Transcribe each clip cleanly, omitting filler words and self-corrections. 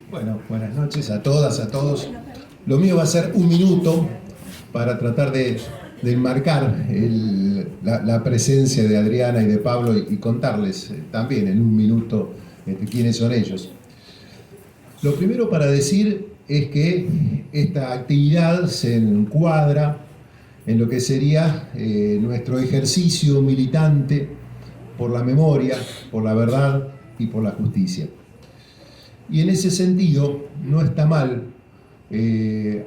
Bueno, buenas noches a todas, a todos. Lo mío va a ser un minuto para tratar de enmarcar la presencia de Adriana y de Pablo y contarles también en un minuto quiénes son ellos. Lo primero para decir es que esta actividad se encuadra en lo que sería nuestro ejercicio militante por la memoria, por la verdad y por la justicia. Y en ese sentido, no está mal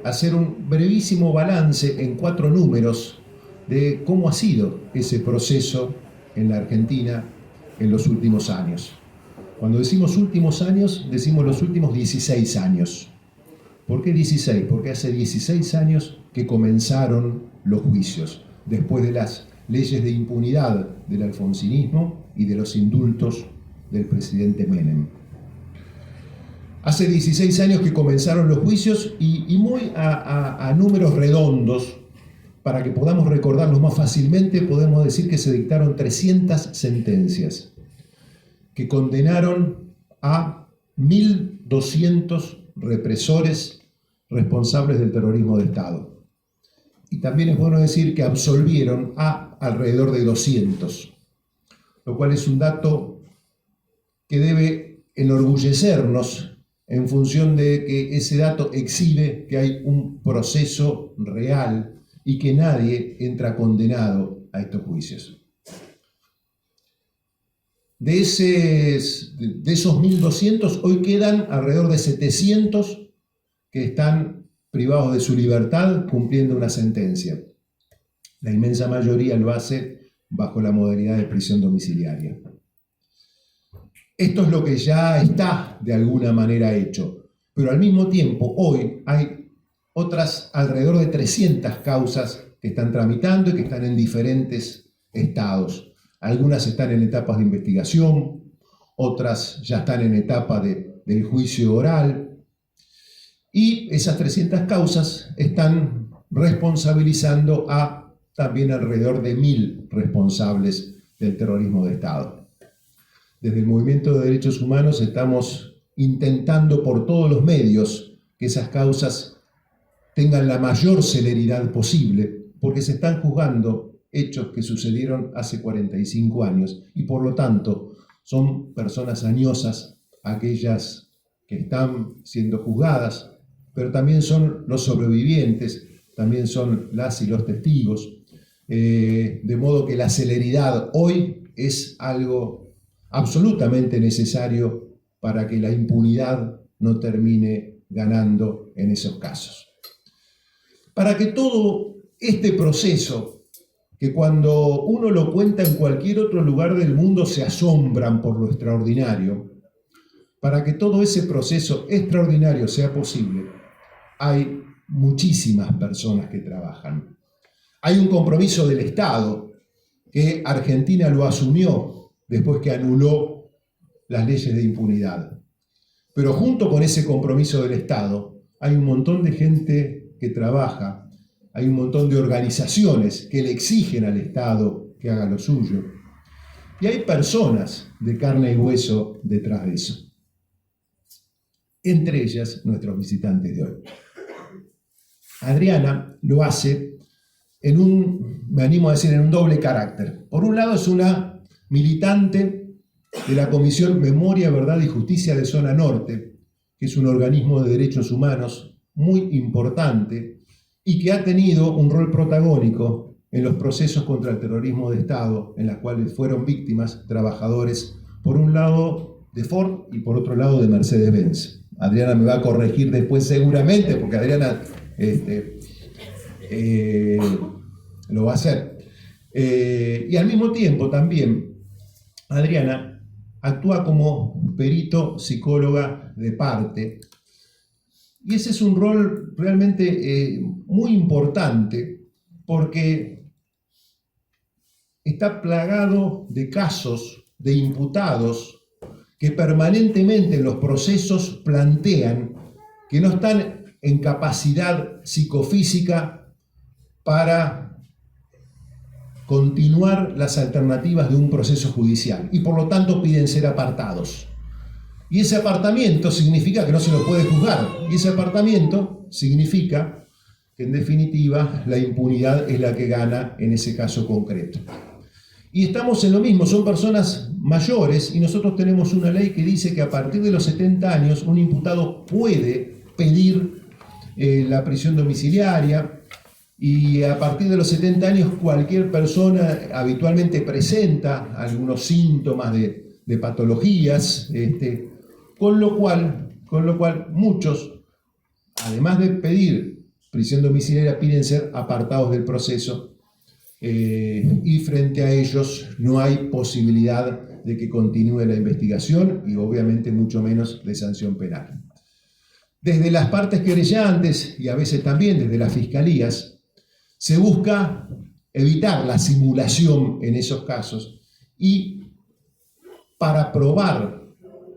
hacer un brevísimo balance en 4 números de cómo ha sido ese proceso en la Argentina en los últimos años. Cuando decimos últimos años, decimos los últimos 16 años. ¿Por qué 16? Porque hace 16 años que comenzaron los juicios, después de las leyes de impunidad del alfonsinismo y de los indultos del presidente Menem. Hace 16 años que comenzaron los juicios y muy a números redondos, para que podamos recordarlos más fácilmente, podemos decir que se dictaron 300 sentencias que condenaron a 1.200 represores responsables del terrorismo de Estado. Y también es bueno decir que absolvieron a alrededor de 200, lo cual es un dato que debe enorgullecernos en función de que ese dato exhibe que hay un proceso real y que nadie entra condenado a estos juicios. De esos 1.200, hoy quedan alrededor de 700 que están privados de su libertad cumpliendo una sentencia. La inmensa mayoría lo hace bajo la modalidad de prisión domiciliaria. Esto es lo que ya está de alguna manera hecho, pero al mismo tiempo hoy hay otras alrededor de 300 causas que están tramitando y que están en diferentes estados. Algunas están en etapas de investigación, otras ya están en etapa del juicio oral, y esas 300 causas están responsabilizando a también alrededor de 1.000 responsables del terrorismo de Estado. Desde el Movimiento de Derechos Humanos estamos intentando por todos los medios que esas causas tengan la mayor celeridad posible, porque se están juzgando hechos que sucedieron hace 45 años y por lo tanto son personas añosas aquellas que están siendo juzgadas, pero también son los sobrevivientes, también son las y los testigos, de modo que la celeridad hoy es algo absolutamente necesario para que la impunidad no termine ganando en esos casos. Para que todo este proceso, que cuando uno lo cuenta en cualquier otro lugar del mundo se asombran por lo extraordinario, para que todo ese proceso extraordinario sea posible, hay muchísimas personas que trabajan. Hay un compromiso del Estado que Argentina lo asumió después que anuló las leyes de impunidad. Pero junto con ese compromiso del Estado, hay un montón de gente que trabaja, hay un montón de organizaciones que le exigen al Estado que haga lo suyo. Y hay personas de carne y hueso detrás de eso. Entre ellas, nuestros visitantes de hoy. Adriana lo hace me animo a decir, en un doble carácter. Por un lado, es una militante de la Comisión Memoria, Verdad y Justicia de Zona Norte, que es un organismo de derechos humanos muy importante y que ha tenido un rol protagónico en los procesos contra el terrorismo de Estado, en los cuales fueron víctimas trabajadores, por un lado de Ford y por otro lado de Mercedes-Benz. Adriana me va a corregir después seguramente, porque Adriana lo va a hacer. Y al mismo tiempo también Adriana actúa como perito psicóloga de parte, y ese es un rol realmente muy importante porque está plagado de casos de imputados que permanentemente en los procesos plantean que no están en capacidad psicofísica para continuar las alternativas de un proceso judicial y por lo tanto piden ser apartados. Y ese apartamiento significa que no se lo puede juzgar. Y ese apartamiento significa que en definitiva la impunidad es la que gana en ese caso concreto. Y estamos en lo mismo, son personas mayores y nosotros tenemos una ley que dice que a partir de los 70 años un imputado puede pedir la prisión domiciliaria, y a partir de los 70 años cualquier persona habitualmente presenta algunos síntomas de patologías, con lo cual muchos, además de pedir prisión domiciliaria, piden ser apartados del proceso, y frente a ellos no hay posibilidad de que continúe la investigación y obviamente mucho menos de sanción penal. Desde las partes querellantes y a veces también desde las fiscalías se busca evitar la simulación en esos casos, y para probar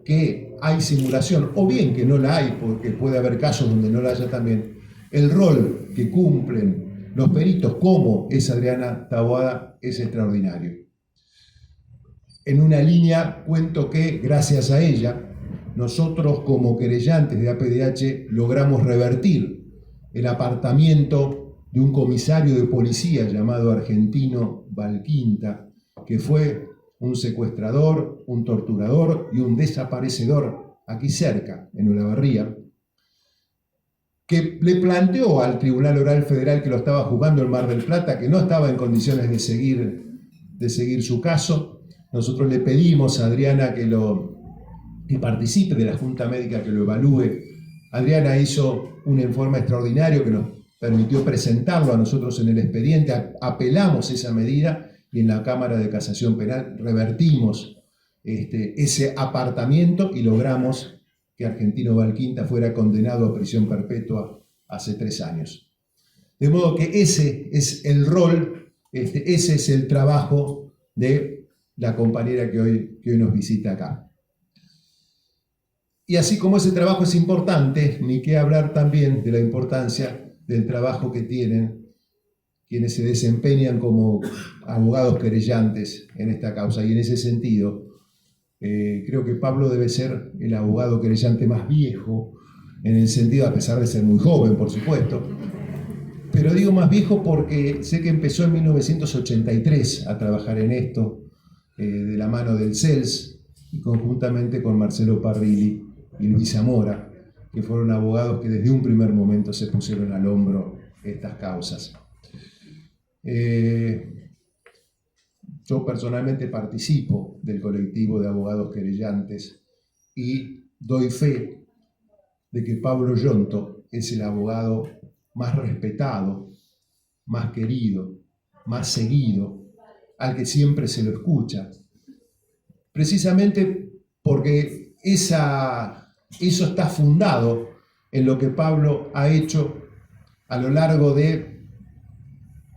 que hay simulación o bien que no la hay, porque puede haber casos donde no la haya también, el rol que cumplen los peritos, como es Adriana Taboada, es extraordinario. En una línea cuento que, gracias a ella, nosotros como querellantes de APDH logramos revertir el apartamiento de un comisario de policía llamado Argentino Valquinta, que fue un secuestrador, un torturador y un desaparecedor aquí cerca, en Olavarría, que le planteó al Tribunal Oral Federal que lo estaba juzgando en Mar del Plata que no estaba en condiciones de seguir su caso. Nosotros le pedimos a Adriana que participe de la Junta Médica que lo evalúe. Adriana hizo un informe extraordinario que nos permitió presentarlo a nosotros en el expediente. Apelamos esa medida y en la Cámara de Casación Penal revertimos ese apartamiento y logramos que Argentino Valquinta fuera condenado a prisión perpetua hace 3 años. De modo que ese es el rol, ese es el trabajo de la compañera que hoy nos visita acá. Y así como ese trabajo es importante, ni qué hablar también de la importancia del trabajo que tienen quienes se desempeñan como abogados querellantes en esta causa. Y en ese sentido, creo que Pablo debe ser el abogado querellante más viejo, en el sentido, a pesar de ser muy joven, por supuesto, pero digo más viejo porque sé que empezó en 1983 a trabajar en esto, de la mano del CELS, y conjuntamente con Marcelo Parrilli y Luis Zamora, que fueron abogados que desde un primer momento se pusieron al hombro estas causas. Yo personalmente participo del colectivo de abogados querellantes y doy fe de que Pablo Yonto es el abogado más respetado, más querido, más seguido, al que siempre se lo escucha, precisamente porque eso está fundado en lo que Pablo ha hecho a lo largo de,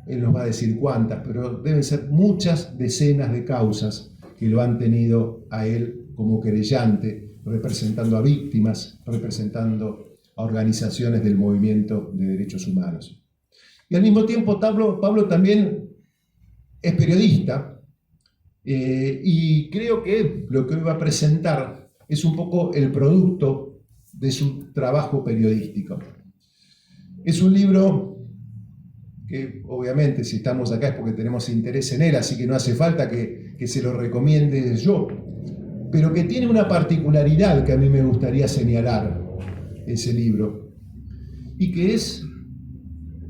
él nos va a decir cuántas, pero deben ser muchas decenas de causas que lo han tenido a él como querellante, representando a víctimas, representando a organizaciones del movimiento de derechos humanos. Y al mismo tiempo Pablo también es periodista, y creo que lo que hoy va a presentar es un poco el producto de su trabajo periodístico. Es un libro que obviamente si estamos acá es porque tenemos interés en él, así que no hace falta que se lo recomiende yo, pero que tiene una particularidad que a mí me gustaría señalar ese libro, y que es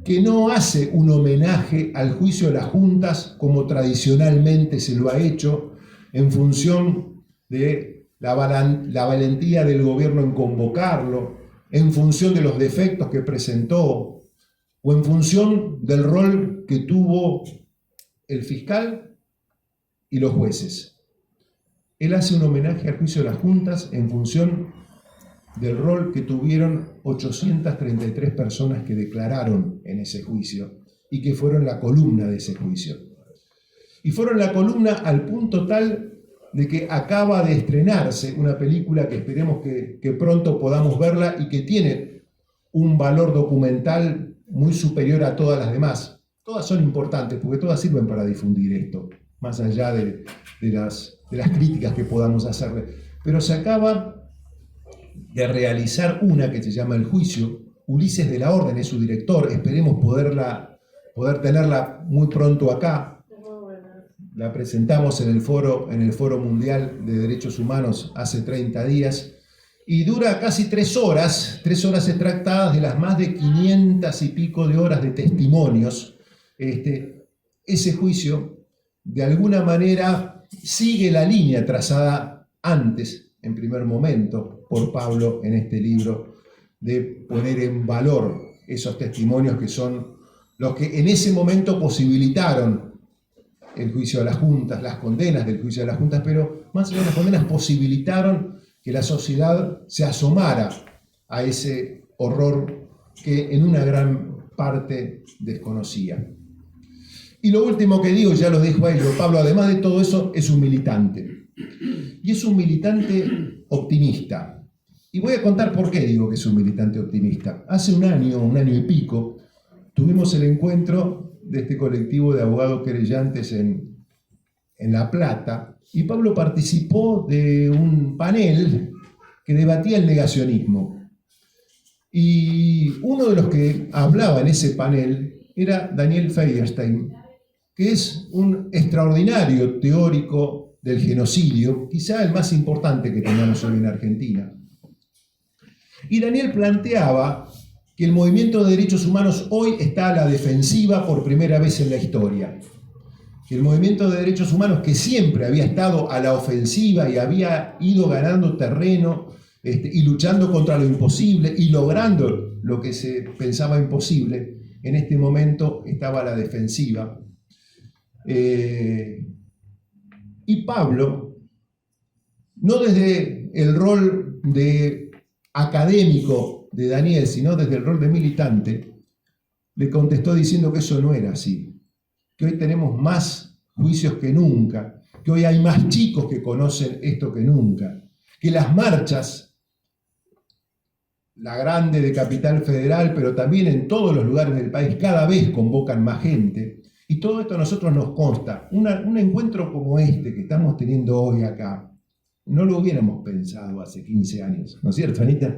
que no hace un homenaje al juicio de las juntas como tradicionalmente se lo ha hecho en función de la valentía del gobierno en convocarlo, en función de los defectos que presentó, o en función del rol que tuvo el fiscal y los jueces. Él hace un homenaje al juicio de las juntas en función del rol que tuvieron 833 personas que declararon en ese juicio y que fueron la columna de ese juicio. Y fueron la columna al punto tal de que acaba de estrenarse una película que esperemos que pronto podamos verla y que tiene un valor documental muy superior a todas las demás. Todas son importantes porque todas sirven para difundir esto, más allá de las críticas que podamos hacerle. Pero se acaba de realizar una que se llama El Juicio. Ulises de la Orden es su director, esperemos poder tenerla muy pronto acá. La presentamos en el Foro Mundial de Derechos Humanos hace 30 días y dura casi 3 horas extractadas de las más de 500 y pico de horas de testimonios. Ese juicio, de alguna manera, sigue la línea trazada antes, en primer momento, por Pablo en este libro, de poner en valor esos testimonios que son los que en ese momento posibilitaron el juicio a las juntas, las condenas del juicio a las juntas, pero más allá de las condenas posibilitaron que la sociedad se asomara a ese horror que en una gran parte desconocía. Y lo último que digo, ya lo dijo ahí, Pablo, además de todo eso, es un militante. Y es un militante optimista. Y voy a contar por qué digo que es un militante optimista. Hace un año y pico, tuvimos el encuentro de este colectivo de abogados querellantes en La Plata, y Pablo participó de un panel que debatía el negacionismo. Y uno de los que hablaba en ese panel era Daniel Feuerstein, que es un extraordinario teórico del genocidio, quizá el más importante que tenemos hoy en Argentina. Y Daniel planteaba que el movimiento de derechos humanos hoy está a la defensiva por primera vez en la historia. Que el movimiento de derechos humanos, que siempre había estado a la ofensiva y había ido ganando terreno y luchando contra lo imposible y logrando lo que se pensaba imposible, en este momento estaba a la defensiva. Y Pablo, no desde el rol de académico de Daniel, sino desde el rol de militante, le contestó diciendo que eso no era así, que hoy tenemos más juicios que nunca, que hoy hay más chicos que conocen esto que nunca, que las marchas, la grande de Capital Federal, pero también en todos los lugares del país, cada vez convocan más gente, y todo esto a nosotros nos consta. Un encuentro como este que estamos teniendo hoy acá, no lo hubiéramos pensado hace 15 años, ¿no es cierto, Anita?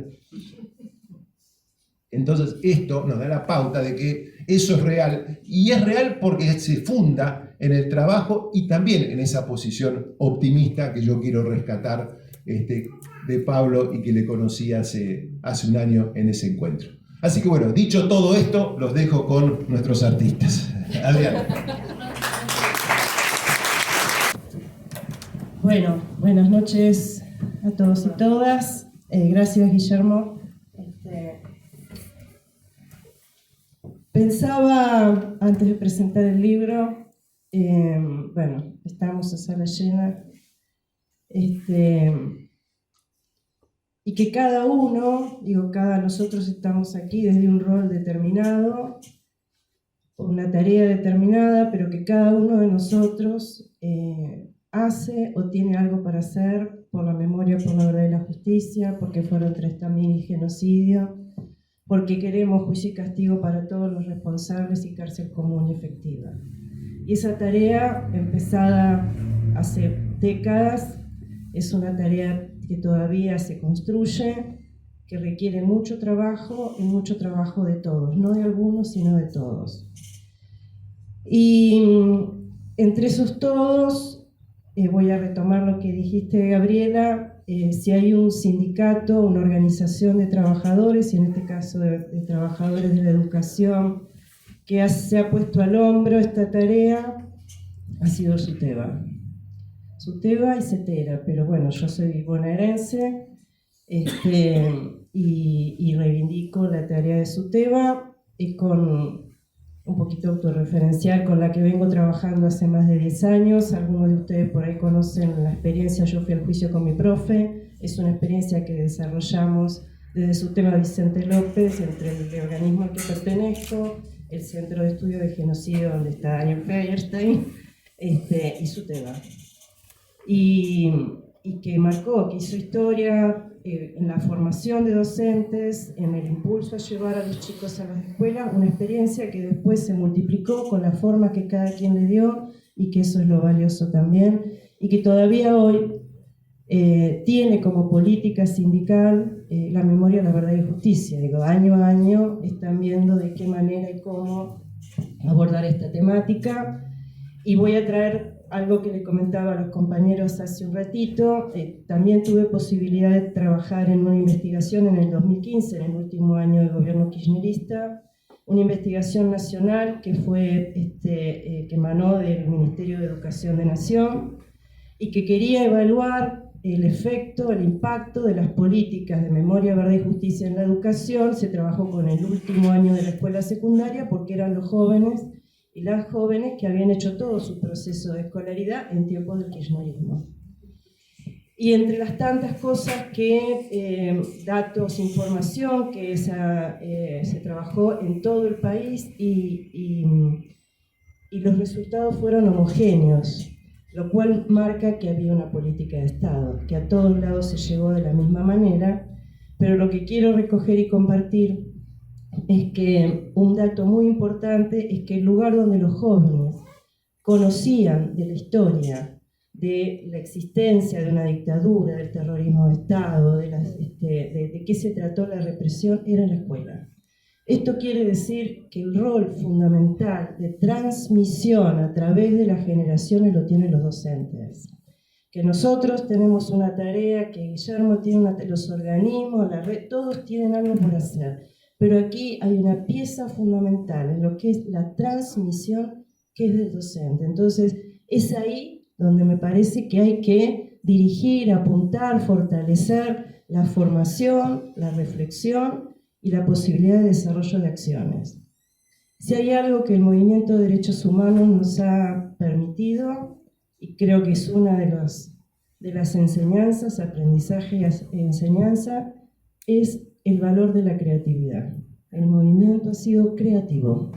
Entonces esto nos da la pauta de que eso es real, y es real porque se funda en el trabajo y también en esa posición optimista que yo quiero rescatar de Pablo y que le conocí hace un año en ese encuentro. Así que bueno, dicho todo esto, los dejo con nuestros artistas. Adrián. Bueno, buenas noches a todos y todas. Gracias, Guillermo. Pensaba, antes de presentar el libro, bueno, estamos a sala llena, y que cada uno, nosotros estamos aquí desde un rol determinado, una tarea determinada, pero que cada uno de nosotros hace o tiene algo para hacer por la memoria, por la verdad y la justicia, porque fueron 3 también y genocidio, porque queremos juicio y castigo para todos los responsables y cárcel común y efectiva. Y esa tarea, empezada hace décadas, es una tarea que todavía se construye, que requiere mucho trabajo y mucho trabajo de todos, no de algunos, sino de todos. Y entre esos todos, voy a retomar lo que dijiste, Gabriela, si hay un sindicato, una organización de trabajadores, y en este caso de trabajadores de la educación, que se ha puesto al hombro esta tarea, ha sido SUTEBA. SUTEBA y CETERA, pero bueno, yo soy bonaerense y reivindico la tarea de SUTEBA y con un poquito autorreferencial con la que vengo trabajando hace más de 10 años. Algunos de ustedes por ahí conocen la experiencia, yo fui al juicio con mi profe, es una experiencia que desarrollamos desde SUTEBA Vicente López, entre el organismo al que pertenezco, el Centro de Estudio de Genocidio donde está Daniel Feuerstein, y SUTEBA. Y que marcó, que hizo historia en la formación de docentes, en el impulso a llevar a los chicos a las escuelas, una experiencia que después se multiplicó con la forma que cada quien le dio, y que eso es lo valioso también, y que todavía hoy tiene como política sindical la memoria, la verdad y justicia. Digo, año a año están viendo de qué manera y cómo abordar esta temática. Y voy a traer algo que le comentaba a los compañeros hace un ratito. También tuve posibilidad de trabajar en una investigación en el 2015, en el último año del gobierno kirchnerista, una investigación nacional que que emanó del Ministerio de Educación de Nación y que quería evaluar el efecto, el impacto de las políticas de memoria, verdad y justicia en la educación. Se trabajó con el último año de la escuela secundaria porque eran los jóvenes y las jóvenes que habían hecho todo su proceso de escolaridad en tiempos del kirchnerismo. Y entre las tantas cosas datos, información, que se trabajó en todo el país y los resultados fueron homogéneos, lo cual marca que había una política de Estado, que a todos lados se llegó de la misma manera, pero lo que quiero recoger y compartir es que un dato muy importante es que el lugar donde los jóvenes conocían de la historia, de la existencia de una dictadura, del terrorismo de Estado, de qué se trató la represión, era en la escuela. Esto quiere decir que el rol fundamental de transmisión a través de las generaciones lo tienen los docentes. Que nosotros tenemos una tarea, que Guillermo tiene los organismos, la red, todos tienen algo por hacer. Pero aquí hay una pieza fundamental en lo que es la transmisión, que es del docente. Entonces, es ahí donde me parece que hay que dirigir, apuntar, fortalecer la formación, la reflexión y la posibilidad de desarrollo de acciones. Si hay algo que el movimiento de derechos humanos nos ha permitido, y creo que es una de las enseñanzas, aprendizaje y enseñanza, es el valor de la creatividad. El movimiento ha sido creativo,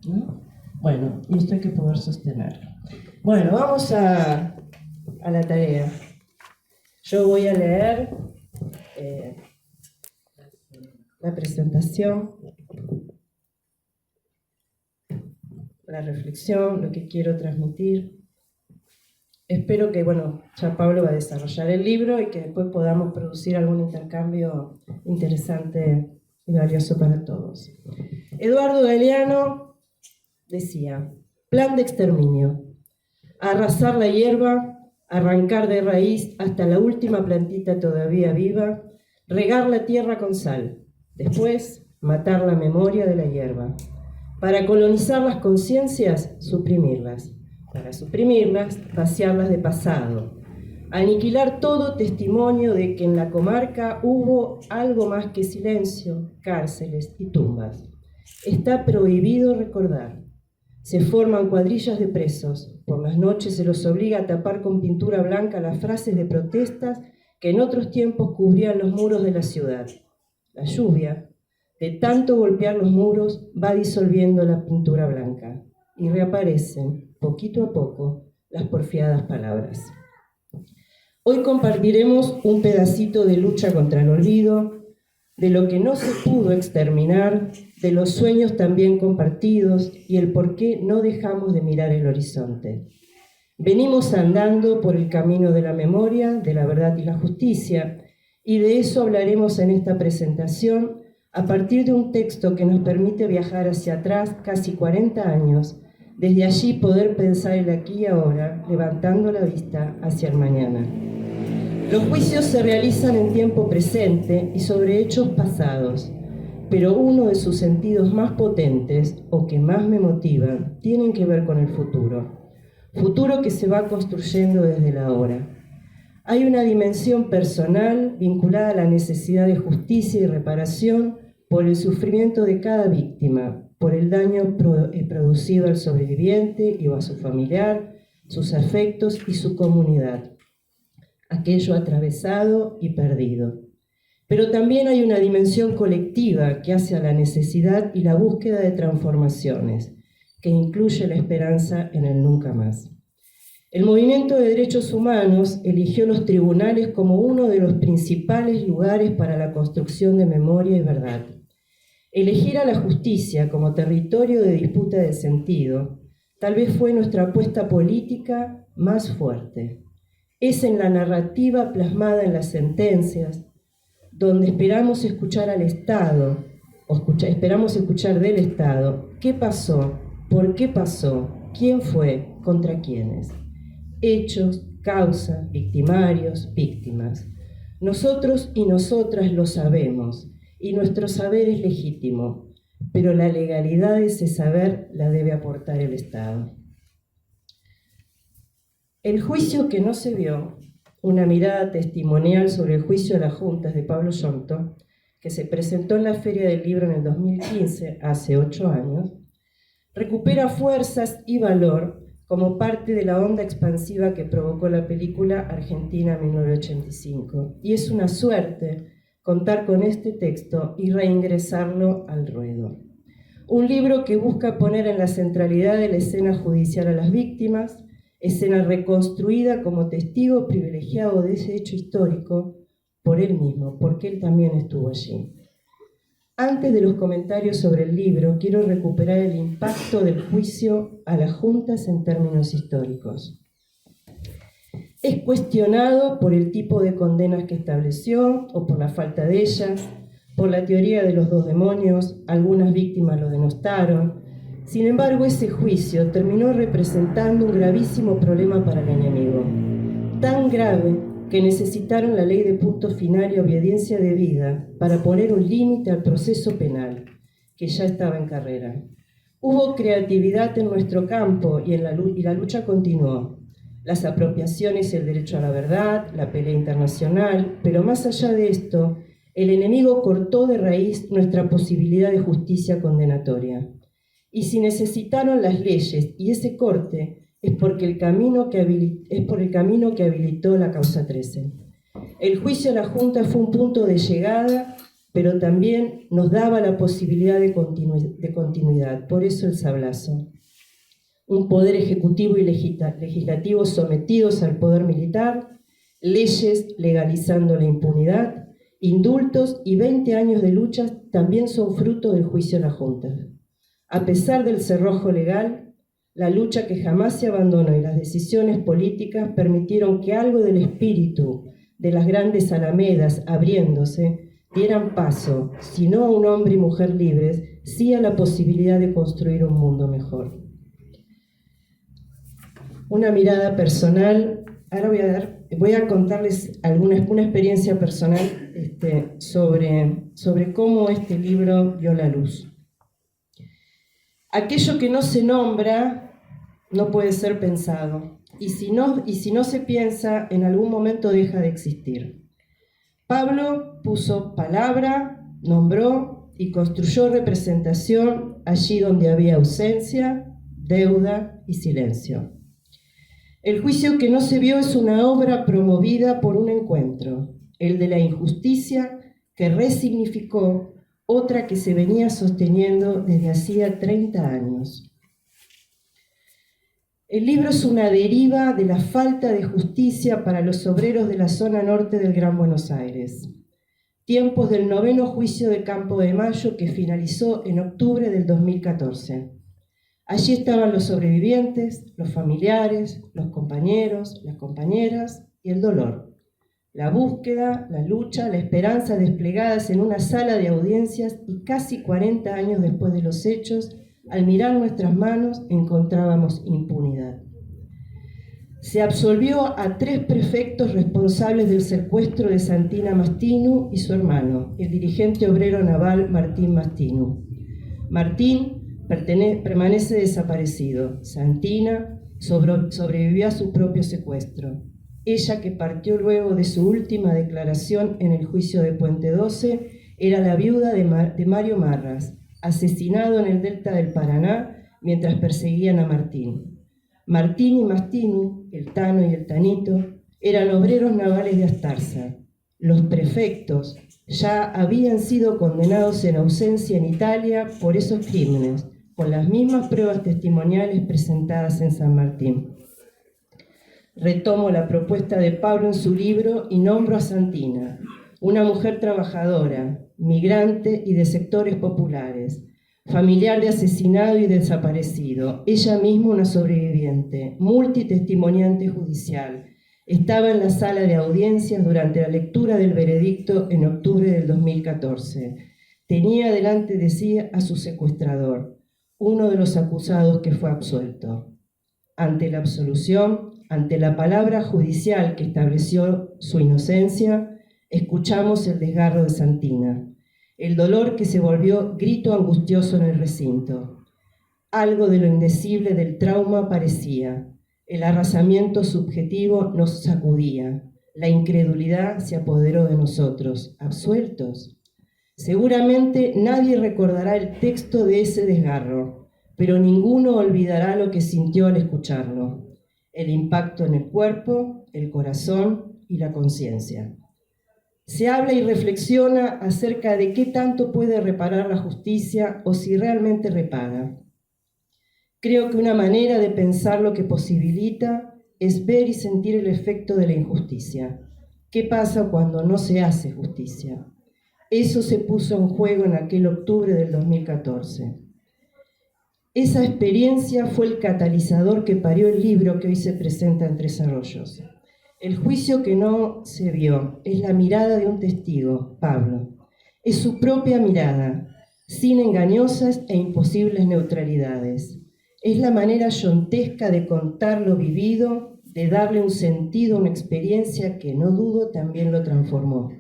¿no? Bueno, y esto hay que poder sostenerlo. Bueno, vamos a la tarea. Yo voy a leer la presentación, la reflexión, lo que quiero transmitir. Espero que, ya Pablo va a desarrollar el libro y que después podamos producir algún intercambio interesante y valioso para todos. Eduardo Galeano decía: plan de exterminio. Arrasar la hierba, arrancar de raíz hasta la última plantita todavía viva, regar la tierra con sal. Después, matar la memoria de la hierba. Para colonizar las conciencias, suprimirlas. Para suprimirlas, vaciarlas de pasado. Aniquilar todo testimonio de que en la comarca hubo algo más que silencio, cárceles y tumbas. Está prohibido recordar. Se forman cuadrillas de presos. Por las noches se los obliga a tapar con pintura blanca las frases de protestas que en otros tiempos cubrían los muros de la ciudad. La lluvia, de tanto golpear los muros, va disolviendo la pintura blanca y reaparecen, poquito a poco, las porfiadas palabras. Hoy compartiremos un pedacito de lucha contra el olvido, de lo que no se pudo exterminar, de los sueños también compartidos y el por qué no dejamos de mirar el horizonte. Venimos andando por el camino de la memoria, de la verdad y la justicia, y de eso hablaremos en esta presentación a partir de un texto que nos permite viajar hacia atrás casi 40 años, desde allí poder pensar el aquí y ahora, levantando la vista hacia el mañana. Los juicios se realizan en tiempo presente y sobre hechos pasados, pero uno de sus sentidos más potentes, o que más me motivan, tienen que ver con el futuro. Futuro que se va construyendo desde la ahora. Hay una dimensión personal vinculada a la necesidad de justicia y reparación por el sufrimiento de cada víctima, por el daño producido al sobreviviente y o a su familiar, sus afectos y su comunidad, aquello atravesado y perdido. Pero también hay una dimensión colectiva que hace a la necesidad y la búsqueda de transformaciones, que incluye la esperanza en el nunca más. El movimiento de derechos humanos eligió los tribunales como uno de los principales lugares para la construcción de memoria y verdad. Elegir a la justicia como territorio de disputa de sentido tal vez fue nuestra apuesta política más fuerte. Es en la narrativa plasmada en las sentencias, donde esperamos escuchar al Estado, esperamos escuchar del Estado, ¿qué pasó? ¿Por qué pasó? ¿Quién fue? ¿Contra quiénes? Hechos, causas, victimarios, víctimas. Nosotros y nosotras lo sabemos, y nuestro saber es legítimo, pero la legalidad de ese saber la debe aportar el Estado. El juicio que no se vio, una mirada testimonial sobre el juicio de las juntas de Pablo Yonto, que se presentó en la Feria del Libro en el 2015, hace 8 años, recupera fuerzas y valor como parte de la onda expansiva que provocó la película Argentina 1985. Y es una suerte contar con este texto y reingresarlo al ruedo. Un libro que busca poner en la centralidad de la escena judicial a las víctimas, escena reconstruida como testigo privilegiado de ese hecho histórico por él mismo, porque él también estuvo allí. Antes de los comentarios sobre el libro, quiero recuperar el impacto del juicio a las juntas en términos históricos. Es cuestionado por el tipo de condenas que estableció o por la falta de ellas, por la teoría de los 2 demonios, algunas víctimas lo denostaron. Sin embargo, ese juicio terminó representando un gravísimo problema para el enemigo, tan grave que necesitaron la ley de punto final y obediencia debida para poner un límite al proceso penal, que ya estaba en carrera. Hubo creatividad en nuestro campo y la lucha continuó. Las apropiaciones, el derecho a la verdad, la pelea internacional, pero más allá de esto, el enemigo cortó de raíz nuestra posibilidad de justicia condenatoria. Y si necesitaron las leyes y ese corte, es por el camino que habilitó la causa 13. El juicio a la Junta fue un punto de llegada, pero también nos daba la posibilidad de continuidad. Por eso el sablazo. Un poder ejecutivo y legislativo sometidos al poder militar, leyes legalizando la impunidad, indultos y 20 años de luchas también son fruto del juicio a la Junta. A pesar del cerrojo legal, la lucha que jamás se abandonó y las decisiones políticas permitieron que algo del espíritu de las grandes alamedas abriéndose dieran paso, si no a un hombre y mujer libres, sí a la posibilidad de construir un mundo mejor. Una mirada personal. Ahora voy a contarles una experiencia personal sobre cómo este libro vio la luz. Aquello que no se nombra no puede ser pensado, y si no se piensa, en algún momento deja de existir. Pablo puso palabra, nombró y construyó representación allí donde había ausencia, deuda y silencio. El juicio que no se vio es una obra promovida por un encuentro, el de la injusticia, que resignificó otra que se venía sosteniendo desde hacía 30 años. El libro es una deriva de la falta de justicia para los obreros de la zona norte del Gran Buenos Aires. Tiempos del 9º juicio de Campo de Mayo que finalizó en octubre del 2014. Allí estaban los sobrevivientes, los familiares, los compañeros, las compañeras y el dolor. La búsqueda, la lucha, la esperanza desplegadas en una sala de audiencias y casi 40 años después de los hechos, al mirar nuestras manos encontrábamos impunidad. Se absolvió a 3 prefectos responsables del secuestro de Santina Mastinu y su hermano, el dirigente obrero naval Martín Mastinu. Martín permanece desaparecido. Santina sobrevivió a su propio secuestro. Ella, que partió luego de su última declaración en el juicio de Puente 12, era la viuda de Mario Marras, asesinado en el delta del Paraná mientras perseguían a Martín. Martín y Mastinu, el Tano y el Tanito, eran obreros navales de Astarza. Los prefectos ya habían sido condenados en ausencia en Italia por esos crímenes, con las mismas pruebas testimoniales presentadas en San Martín. Retomo la propuesta de Pablo en su libro y nombro a Santina, una mujer trabajadora, migrante y de sectores populares, familiar de asesinado y desaparecido, ella misma una sobreviviente, multitestimoniante judicial, Estaba en la sala de audiencias durante la lectura del veredicto en octubre del 2014. Tenía delante de sí a su secuestrador, uno de los acusados que fue absuelto. Ante la absolución, ante la palabra judicial que estableció su inocencia, escuchamos el desgarro de Santina, el dolor que se volvió grito angustioso en el recinto. Algo de lo indecible del trauma parecía. El arrasamiento subjetivo nos sacudía. La incredulidad se apoderó de nosotros. ¿Absueltos? Seguramente nadie recordará el texto de ese desgarro, pero ninguno olvidará lo que sintió al escucharlo. El impacto en el cuerpo, el corazón y la conciencia. Se habla y reflexiona acerca de qué tanto puede reparar la justicia o si realmente repara. Creo que una manera de pensar lo que posibilita es ver y sentir el efecto de la injusticia. ¿Qué pasa cuando no se hace justicia? Eso se puso en juego en aquel octubre del 2014. Esa experiencia fue el catalizador que parió el libro que hoy se presenta en Tres Arroyos. El juicio que no se vio es la mirada de un testigo, Pablo. Es su propia mirada, sin engañosas e imposibles neutralidades. Es la manera yontesca de contar lo vivido, de darle un sentido a una experiencia que, no dudo, también lo transformó.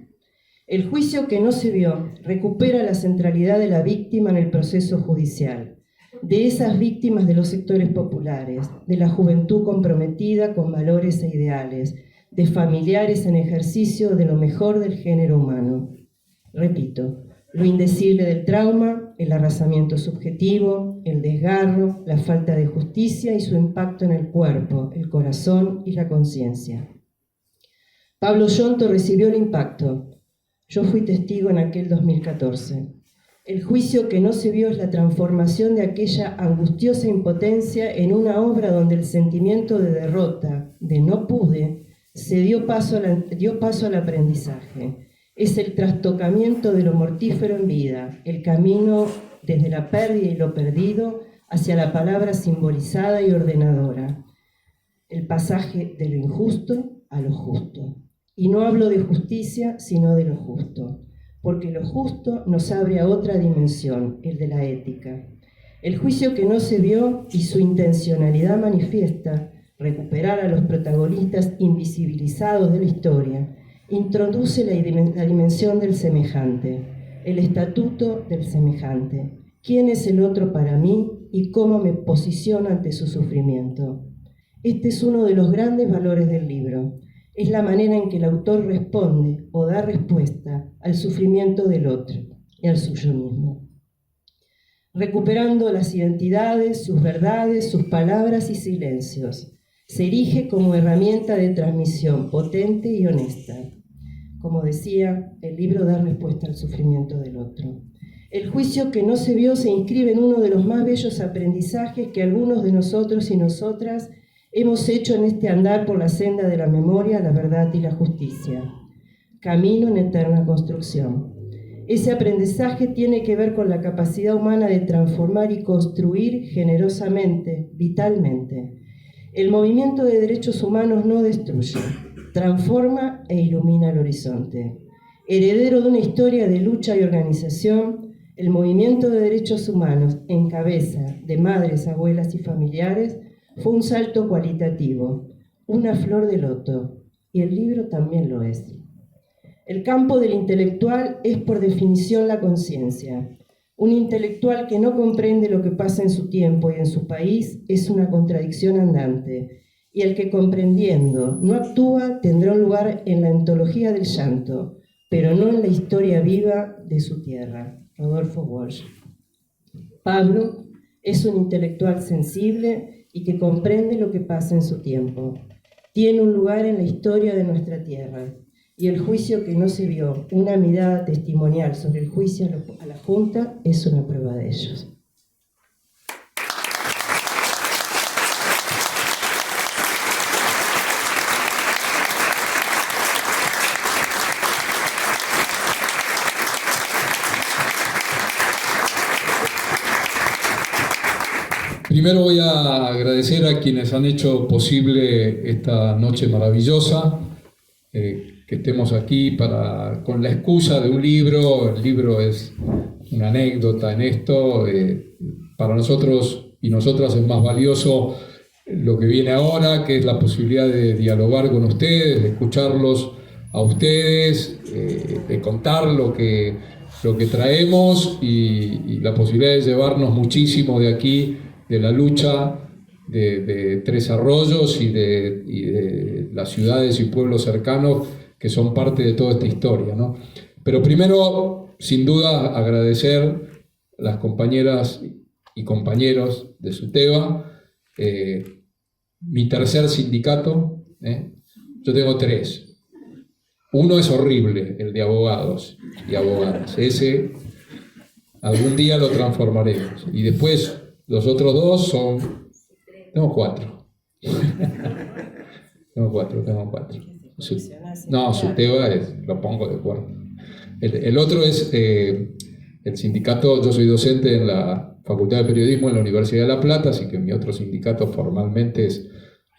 El juicio que no se vio recupera la centralidad de la víctima en el proceso judicial, de esas víctimas de los sectores populares, de la juventud comprometida con valores e ideales, de familiares en ejercicio de lo mejor del género humano. Repito, lo indecible del trauma, el arrasamiento subjetivo, el desgarro, la falta de justicia y su impacto en el cuerpo, el corazón y la conciencia. Pablo Yonto recibió el impacto. Yo fui testigo en aquel 2014. El juicio que no se vio es la transformación de aquella angustiosa impotencia en una obra donde el sentimiento de derrota, de no pude, dio paso al aprendizaje. Es el trastocamiento de lo mortífero en vida, el camino desde la pérdida y lo perdido hacia la palabra simbolizada y ordenadora. El pasaje de lo injusto a lo justo. Y no hablo de justicia, sino de lo justo, porque lo justo nos abre a otra dimensión, el de la ética. El juicio que no se vio y su intencionalidad manifiesta, recuperar a los protagonistas invisibilizados de la historia, introduce la dimensión del semejante, el estatuto del semejante. ¿Quién es el otro para mí y cómo me posiciono ante su sufrimiento? Este es uno de los grandes valores del libro. Es la manera en que el autor responde o da respuesta al sufrimiento del otro y al suyo mismo. Recuperando las identidades, sus verdades, sus palabras y silencios, se erige como herramienta de transmisión potente y honesta. Como decía, el libro da respuesta al sufrimiento del otro. El juicio que no se vio se inscribe en uno de los más bellos aprendizajes que algunos de nosotros y nosotras hemos hecho en este andar por la senda de la memoria, la verdad y la justicia. Camino en eterna construcción. Ese aprendizaje tiene que ver con la capacidad humana de transformar y construir generosamente, vitalmente. El movimiento de derechos humanos no destruye, transforma e ilumina el horizonte. Heredero de una historia de lucha y organización, el movimiento de derechos humanos, en cabeza de madres, abuelas y familiares, fue un salto cualitativo, una flor de loto, y el libro también lo es. El campo del intelectual es por definición la conciencia. Un intelectual que no comprende lo que pasa en su tiempo y en su país es una contradicción andante, y el que comprendiendo no actúa tendrá un lugar en la antología del llanto, pero no en la historia viva de su tierra. Rodolfo Walsh. Pablo es un intelectual sensible y que comprende lo que pasa en su tiempo. Tiene un lugar en la historia de nuestra tierra, y el juicio que no se vio, una mirada testimonial sobre el juicio a la Junta, es una prueba de ellos. Primero voy a agradecer a quienes han hecho posible esta noche maravillosa, que estemos aquí con la excusa de un libro. El libro es una anécdota en esto. Para nosotros y nosotras es más valioso lo que viene ahora, que es la posibilidad de dialogar con ustedes, de escucharlos a ustedes, de contar lo que traemos y la posibilidad de llevarnos muchísimo de aquí, de la lucha de Tres Arroyos y de las ciudades y pueblos cercanos que son parte de toda esta historia, ¿no? Pero primero, sin duda, agradecer a las compañeras y compañeros de SUTEBA, mi tercer sindicato. Yo tengo 3. Uno es horrible, el de abogados y abogadas. Ese algún día lo transformaremos. Y después los otros 2 son... Tengo 4. Tengo 4. No, SUTEBA lo pongo de acuerdo. El otro es el sindicato. Yo soy docente en la Facultad de Periodismo en la Universidad de La Plata, así que mi otro sindicato formalmente es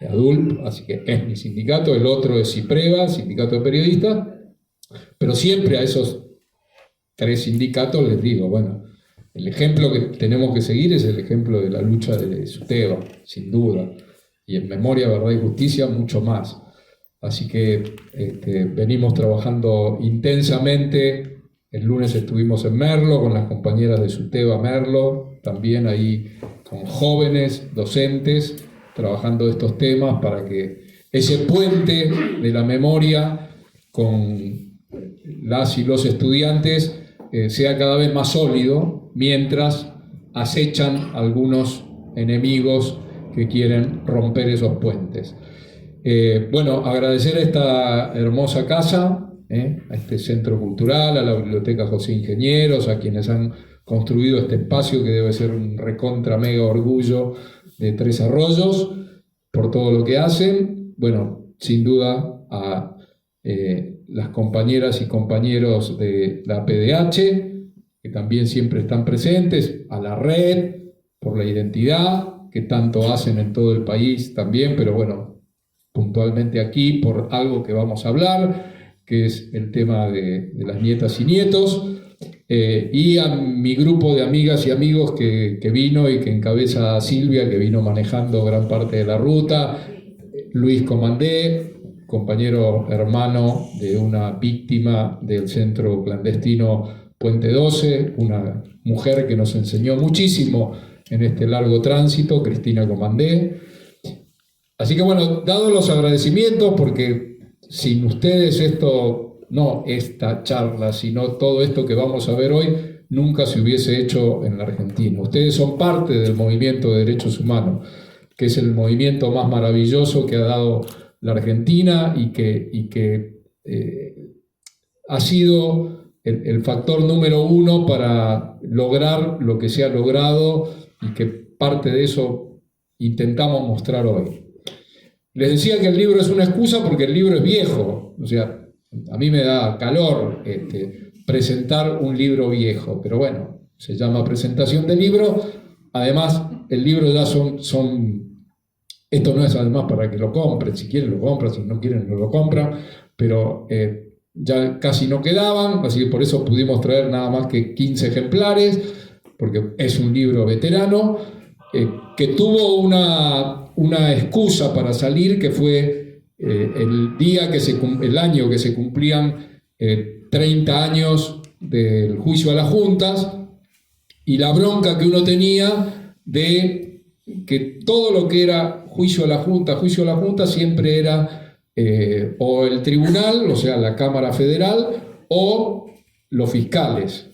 ADULP, así que es mi sindicato. El otro es CIPREVA, Sindicato de Periodistas, pero siempre a esos 3 sindicatos les digo, bueno, el ejemplo que tenemos que seguir es el ejemplo de la lucha de SUTEBA, sin duda, y en Memoria, Verdad y Justicia mucho más. Así que venimos trabajando intensamente. El lunes estuvimos en Merlo con las compañeras de SUTEBA Merlo, también ahí con jóvenes docentes, trabajando estos temas para que ese puente de la memoria con las y los estudiantes sea cada vez más sólido, mientras acechan algunos enemigos que quieren romper esos puentes. Bueno, agradecer a esta hermosa casa, a este centro cultural, a la Biblioteca José Ingenieros, a quienes han construido este espacio que debe ser un recontra mega orgullo de Tres Arroyos, por todo lo que hacen. Bueno, sin duda a las compañeras y compañeros de la PDH, que también siempre están presentes, a la red por la identidad, que tanto hacen en todo el país también, pero bueno, puntualmente aquí por algo que vamos a hablar, que es el tema de las nietas y nietos, y a mi grupo de amigas y amigos que vino y que encabeza Silvia, que vino manejando gran parte de la ruta, Luis Comandé, compañero hermano de una víctima del centro clandestino Puente 12, una mujer que nos enseñó muchísimo en este largo tránsito, Cristina Comandé. Así que bueno, dados los agradecimientos, porque sin ustedes no esta charla, sino todo esto que vamos a ver hoy, nunca se hubiese hecho en la Argentina. Ustedes son parte del movimiento de derechos humanos, que es el movimiento más maravilloso que ha dado la Argentina y que ha sido el factor número 1 para lograr lo que se ha logrado, y que parte de eso intentamos mostrar hoy. Les decía que el libro es una excusa porque el libro es viejo, o sea, a mí me da calor presentar un libro viejo, pero bueno, se llama presentación de libro. Además, el libro ya esto no es además para que lo compren, si quieren lo compran, si no quieren no lo compran, pero ya casi no quedaban, así que por eso pudimos traer nada más que 15 ejemplares, porque es un libro veterano, que tuvo una excusa para salir, que fue el año que se cumplían 30 años del juicio a las juntas, y la bronca que uno tenía de que todo lo que era juicio a la junta siempre era o el tribunal, o sea, la Cámara Federal, o los fiscales,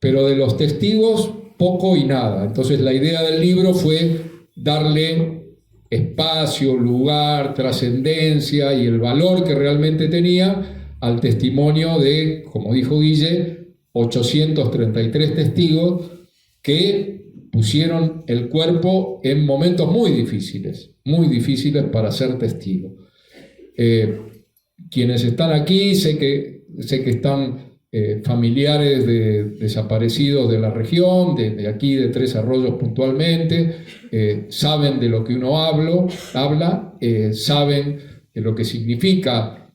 pero de los testigos poco y nada. Entonces la idea del libro fue darle espacio, lugar, trascendencia y el valor que realmente tenía al testimonio de, como dijo Guille, 833 testigos que pusieron el cuerpo en momentos muy difíciles para ser testigos. Quienes están aquí, sé que están familiares de desaparecidos de la región, de aquí de Tres Arroyos puntualmente, saben de lo que uno habla, saben de lo que significa,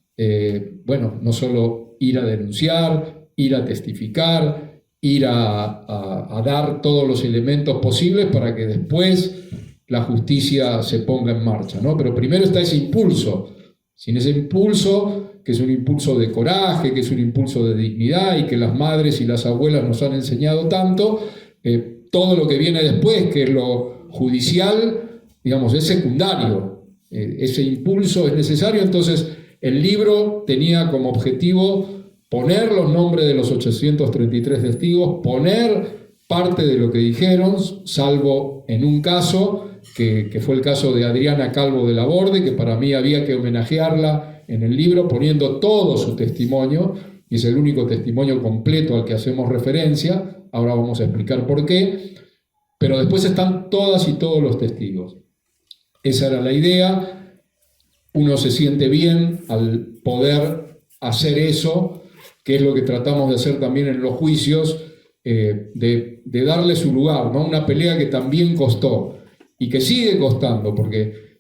bueno, no solo ir a denunciar, ir a testificar, ir a dar todos los elementos posibles para que después la justicia se ponga en marcha, ¿no? Pero primero está ese impulso. Sin ese impulso, que es un impulso de coraje, que es un impulso de dignidad y que las madres y las abuelas nos han enseñado tanto, todo lo que viene después, que es lo judicial, digamos, es secundario. Ese impulso es necesario. Entonces, el libro tenía como objetivo poner los nombres de los 833 testigos, poner parte de lo que dijeron, salvo en un caso, que fue el caso de Adriana Calvo de Laborde, que para mí había que homenajearla en el libro poniendo todo su testimonio, y es el único testimonio completo al que hacemos referencia. Ahora vamos a explicar por qué, pero después están todas y todos los testigos. Esa era la idea. Uno se siente bien al poder hacer eso, que es lo que tratamos de hacer también en los juicios, de darle su lugar, ¿no? Una pelea que también costó y que sigue costando, porque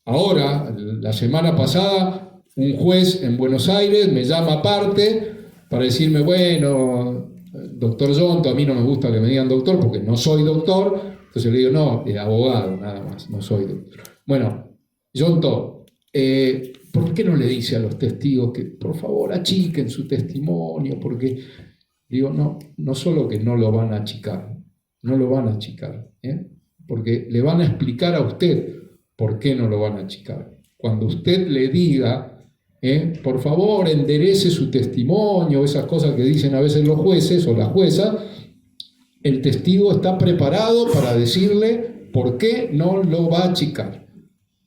ahora, la semana pasada, un juez en Buenos Aires me llama aparte para decirme, bueno, doctor Yonto, a mí no me gusta que me digan doctor porque no soy doctor, entonces le digo, no, abogado nada más, no soy doctor. Bueno, Yonto, ¿por qué no le dice a los testigos que por favor achiquen su testimonio? Porque, digo, no solo que no lo van a achicar, porque le van a explicar a usted por qué no lo van a achicar. Cuando usted le diga, por favor enderece su testimonio, esas cosas que dicen a veces los jueces o la jueza, el testigo está preparado para decirle por qué no lo va a achicar.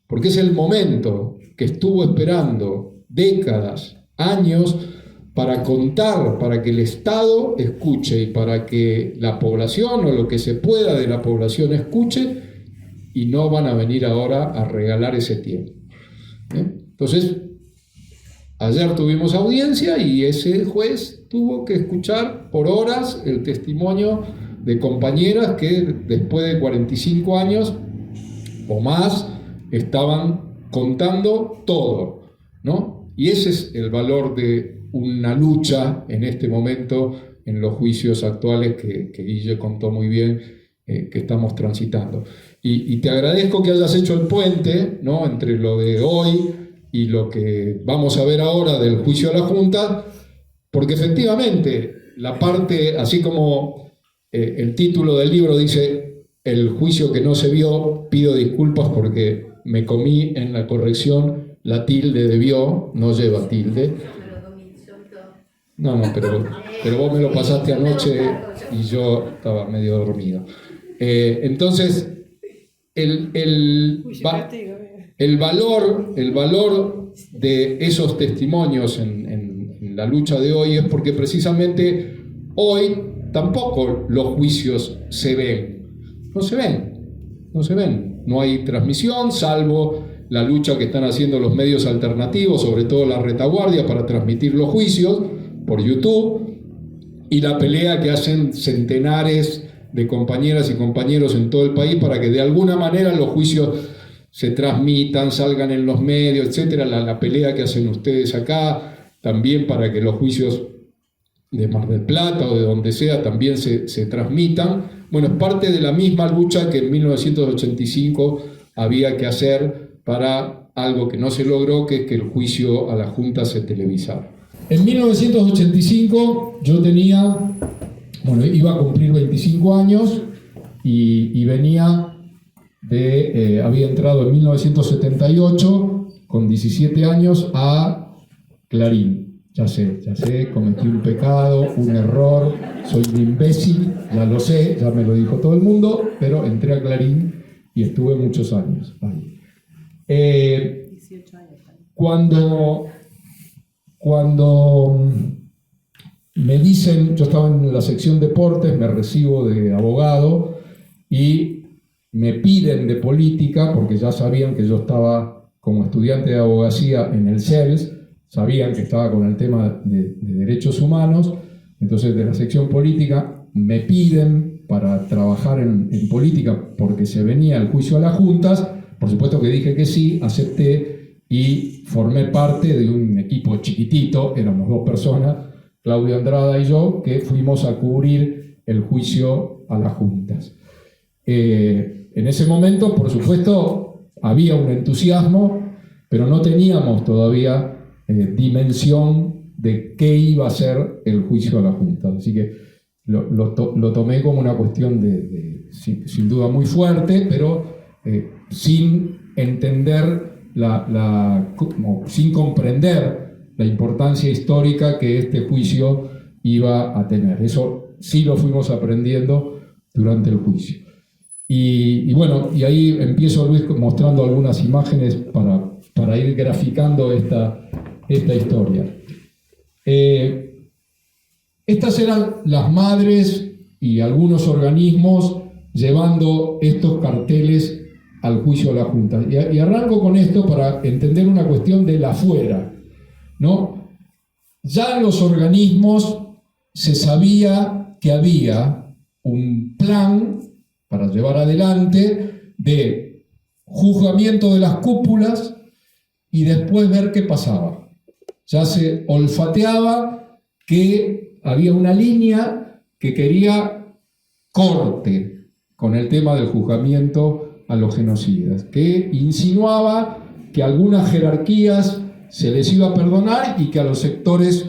Porque es el momento que estuvo esperando décadas, años, para contar, para que el Estado escuche y para que la población o lo que se pueda de la población escuche, y no van a venir ahora a regalar ese tiempo. Entonces, ayer tuvimos audiencia y ese juez tuvo que escuchar por horas el testimonio de compañeras que después de 45 años o más estaban contando todo, ¿no? Y ese es el valor de una lucha en este momento en los juicios actuales que Guille contó muy bien, que estamos transitando. Y te agradezco que hayas hecho el puente, ¿no?, entre lo de hoy y lo que vamos a ver ahora del juicio a la Junta, porque efectivamente la parte, así como el título del libro dice el juicio que no se vio, pido disculpas porque me comí en la corrección la tilde de vio, no lleva tilde. No, pero vos me lo pasaste anoche y yo estaba medio dormido. Entonces, el valor de esos testimonios en la lucha de hoy es porque precisamente hoy tampoco los juicios se ven. No se ven. No hay transmisión, salvo la lucha que están haciendo los medios alternativos, sobre todo la retaguardia, para transmitir los juicios por YouTube, y la pelea que hacen centenares de compañeras y compañeros en todo el país para que de alguna manera los juicios se transmitan, salgan en los medios, etcétera. La pelea que hacen ustedes acá, también para que los juicios de Mar del Plata o de donde sea también se transmitan. Bueno, es parte de la misma lucha que en 1985 había que hacer para algo que no se logró, que es que el juicio a la Junta se televisara. En 1985 yo iba a cumplir 25 años y venía había entrado en 1978 con 17 años a Clarín. Ya sé, cometí un pecado, un error, soy un imbécil, ya lo sé, ya me lo dijo todo el mundo, pero entré a Clarín y estuve muchos años ahí. 18 años. Cuando me dicen, yo estaba en la sección deportes, me recibo de abogado y me piden de política, porque ya sabían que yo estaba como estudiante de abogacía en el CELS, sabían que estaba con el tema de derechos humanos, entonces de la sección política me piden para trabajar en política porque se venía el juicio a las juntas. Por supuesto que dije que sí, acepté y formé parte de un equipo chiquitito, éramos 2 personas, Claudio Andrada y yo, que fuimos a cubrir el juicio a las juntas. En ese momento, por supuesto, había un entusiasmo, pero no teníamos todavía dimensión de qué iba a ser el juicio a las juntas. Así que lo tomé como una cuestión sin duda muy fuerte, pero sin entender, sin comprender la importancia histórica que este juicio iba a tener. Eso sí lo fuimos aprendiendo durante el juicio. Y bueno, y ahí empiezo, Luis, mostrando algunas imágenes para ir graficando esta historia. Estas eran las madres y algunos organismos llevando estos carteles al juicio a la Junta. Y arranco con esto para entender una cuestión del afuera, ¿no? Ya en los organismos se sabía que había un plan para llevar adelante de juzgamiento de las cúpulas y después ver qué pasaba. Ya se olfateaba que había una línea que quería corte con el tema del juzgamiento a los genocidas, que insinuaba que algunas jerarquías se les iba a perdonar y que a los sectores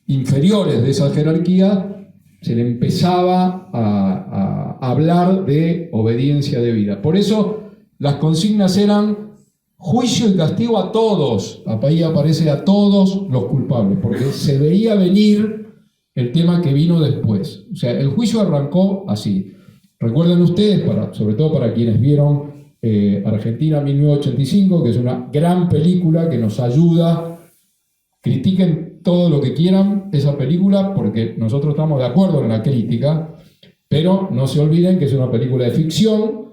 inferiores de esa jerarquía se le empezaba a hablar de obediencia debida. Por eso las consignas eran juicio y castigo a todos. Ahí aparece a todos los culpables, porque se veía venir el tema que vino después. O sea, el juicio arrancó así. Recuerden ustedes, sobre todo para quienes vieron Argentina 1985, que es una gran película que nos ayuda. Critiquen todo lo que quieran esa película, porque nosotros estamos de acuerdo en la crítica, pero no se olviden que es una película de ficción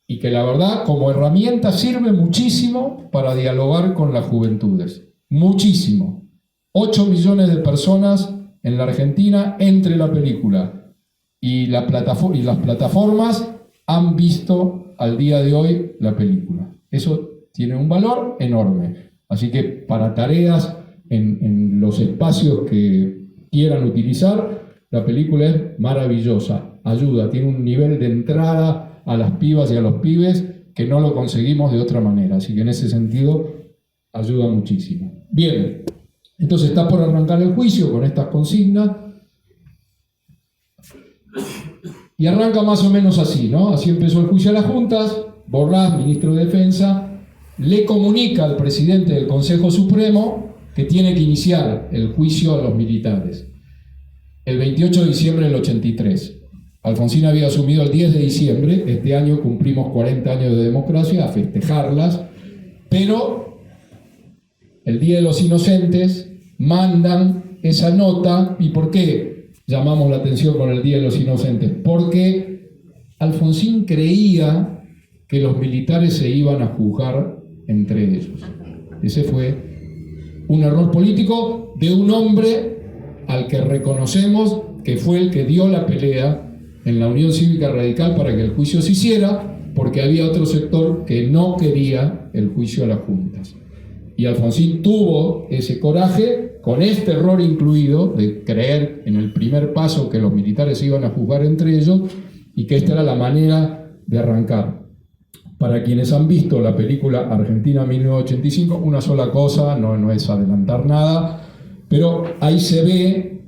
y que la verdad como herramienta sirve muchísimo para dialogar con las juventudes. Muchísimo. 8 millones de personas en la Argentina entre la película y las plataformas han visto al día de hoy la película. Eso tiene un valor enorme. Así que para tareas en los espacios que quieran utilizar, la película es maravillosa, ayuda, tiene un nivel de entrada a las pibas y a los pibes que no lo conseguimos de otra manera, así que en ese sentido ayuda muchísimo. Bien, entonces está por arrancar el juicio con estas consignas y arranca más o menos así, ¿no? Así empezó el juicio a las juntas. Borrás, ministro de Defensa, le comunica al presidente del Consejo Supremo que tiene que iniciar el juicio a los militares. El 28 de diciembre del 83. Alfonsín había asumido el 10 de diciembre. Este año cumplimos 40 años de democracia, a festejarlas. Pero el Día de los Inocentes mandan esa nota. ¿Y por qué llamamos la atención con el Día de los Inocentes? Porque Alfonsín creía que los militares se iban a juzgar entre ellos. Ese fue un error político de un hombre al que reconocemos que fue el que dio la pelea en la Unión Cívica Radical para que el juicio se hiciera, porque había otro sector que no quería el juicio a las juntas. Y Alfonsín tuvo ese coraje, con este error incluido, de creer en el primer paso que los militares se iban a juzgar entre ellos y que esta era la manera de arrancar. Para quienes han visto la película Argentina 1985, una sola cosa, no es adelantar nada, pero ahí se ve,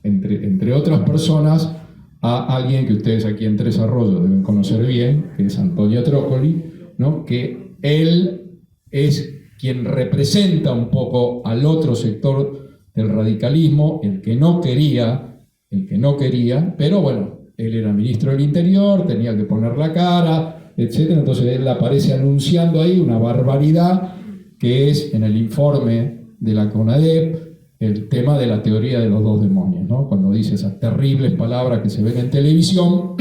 entre otras personas, a alguien que ustedes aquí en Tres Arroyos deben conocer bien, que es Antonio Trócoli, ¿no? Que él es quien representa un poco al otro sector del radicalismo, el que no quería, pero bueno, él era ministro del Interior, tenía que poner la cara, etc. Entonces él aparece anunciando ahí una barbaridad que es en el informe de la CONADEP el tema de la teoría de los dos demonios, ¿no? Cuando dice esas terribles palabras que se ven en televisión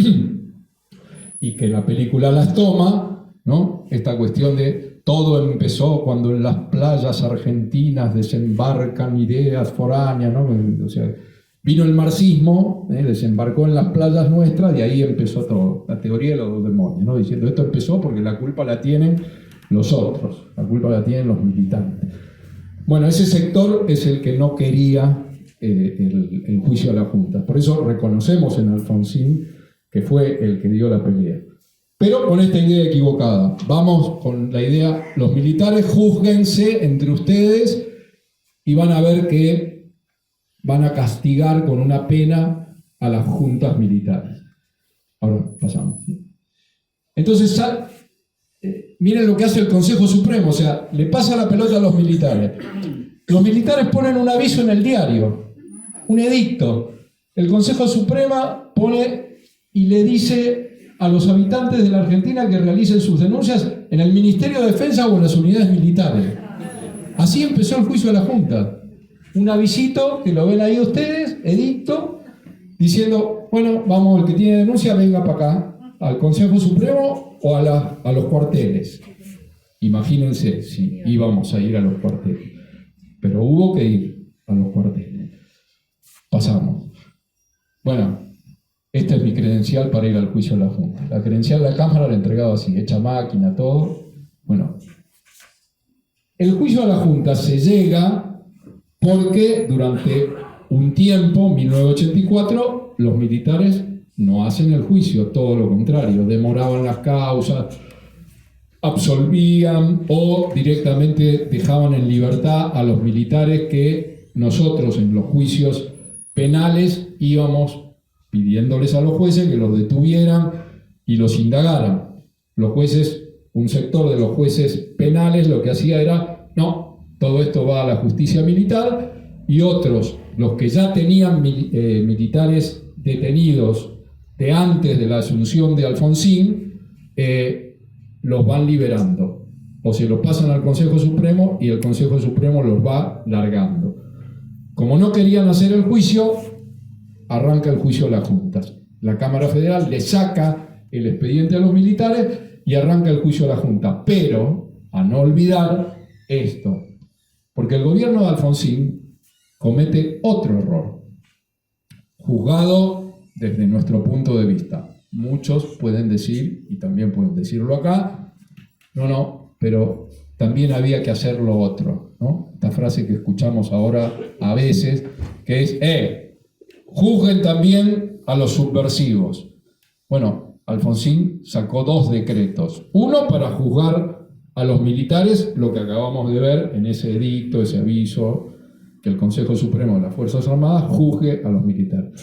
y que la película las toma, ¿no? Esta cuestión de todo empezó cuando en las playas argentinas desembarcan ideas foráneas, ¿no? O sea, vino el marxismo, desembarcó en las playas nuestras y ahí empezó todo, la teoría de los dos demonios, ¿no? Diciendo esto empezó porque la culpa la tienen los otros, la culpa la tienen los militantes. Bueno, ese sector es el que no quería el juicio a la Junta. Por eso reconocemos en Alfonsín que fue el que dio la pelea. Pero con esta idea equivocada. Vamos con la idea, los militares júzguense entre ustedes y van a ver que van a castigar con una pena a las juntas militares. Ahora pasamos. Entonces, miren lo que hace el Consejo Supremo, o sea, le pasa la pelota a los militares. Los militares ponen un aviso en el diario, un edicto. El Consejo Supremo pone y le dice a los habitantes de la Argentina que realicen sus denuncias en el Ministerio de Defensa o en las unidades militares. Así empezó el juicio de la Junta. Un avisito, que lo ven ahí ustedes, edicto, diciendo, bueno, vamos, el que tiene denuncia venga para acá, al Consejo Supremo o a los cuarteles. Imagínense si íbamos a ir a los cuarteles. Pero hubo que ir a los cuarteles. Pasamos. Bueno, esta es mi credencial para ir al juicio de la Junta. La credencial de la Cámara la he entregado así, hecha máquina, todo. Bueno, el juicio a la Junta se llega porque durante un tiempo, 1984, los militares no hacen el juicio, todo lo contrario, demoraban las causas, absolvían o directamente dejaban en libertad a los militares que nosotros en los juicios penales íbamos pidiéndoles a los jueces que los detuvieran y los indagaran. Los jueces, un sector de los jueces penales lo que hacía era, no, todo esto va a la justicia militar, y otros, los que ya tenían militares detenidos de antes de la asunción de Alfonsín, los van liberando, o se los pasan al Consejo Supremo y el Consejo Supremo los va largando. Como no querían hacer el juicio, arranca el juicio a las juntas. La Cámara Federal le saca el expediente a los militares y arranca el juicio a la Junta. Pero, a no olvidar esto, porque el gobierno de Alfonsín comete otro error, juzgado desde nuestro punto de vista. Muchos pueden decir, y también pueden decirlo acá, no, pero también había que hacer lo otro, ¿no? Esta frase que escuchamos ahora a veces, que es, juzguen también a los subversivos. Bueno, Alfonsín sacó 2 decretos. Uno para juzgar a los militares, lo que acabamos de ver en ese edicto, ese aviso, que el Consejo Supremo de las Fuerzas Armadas juzgue a los militares.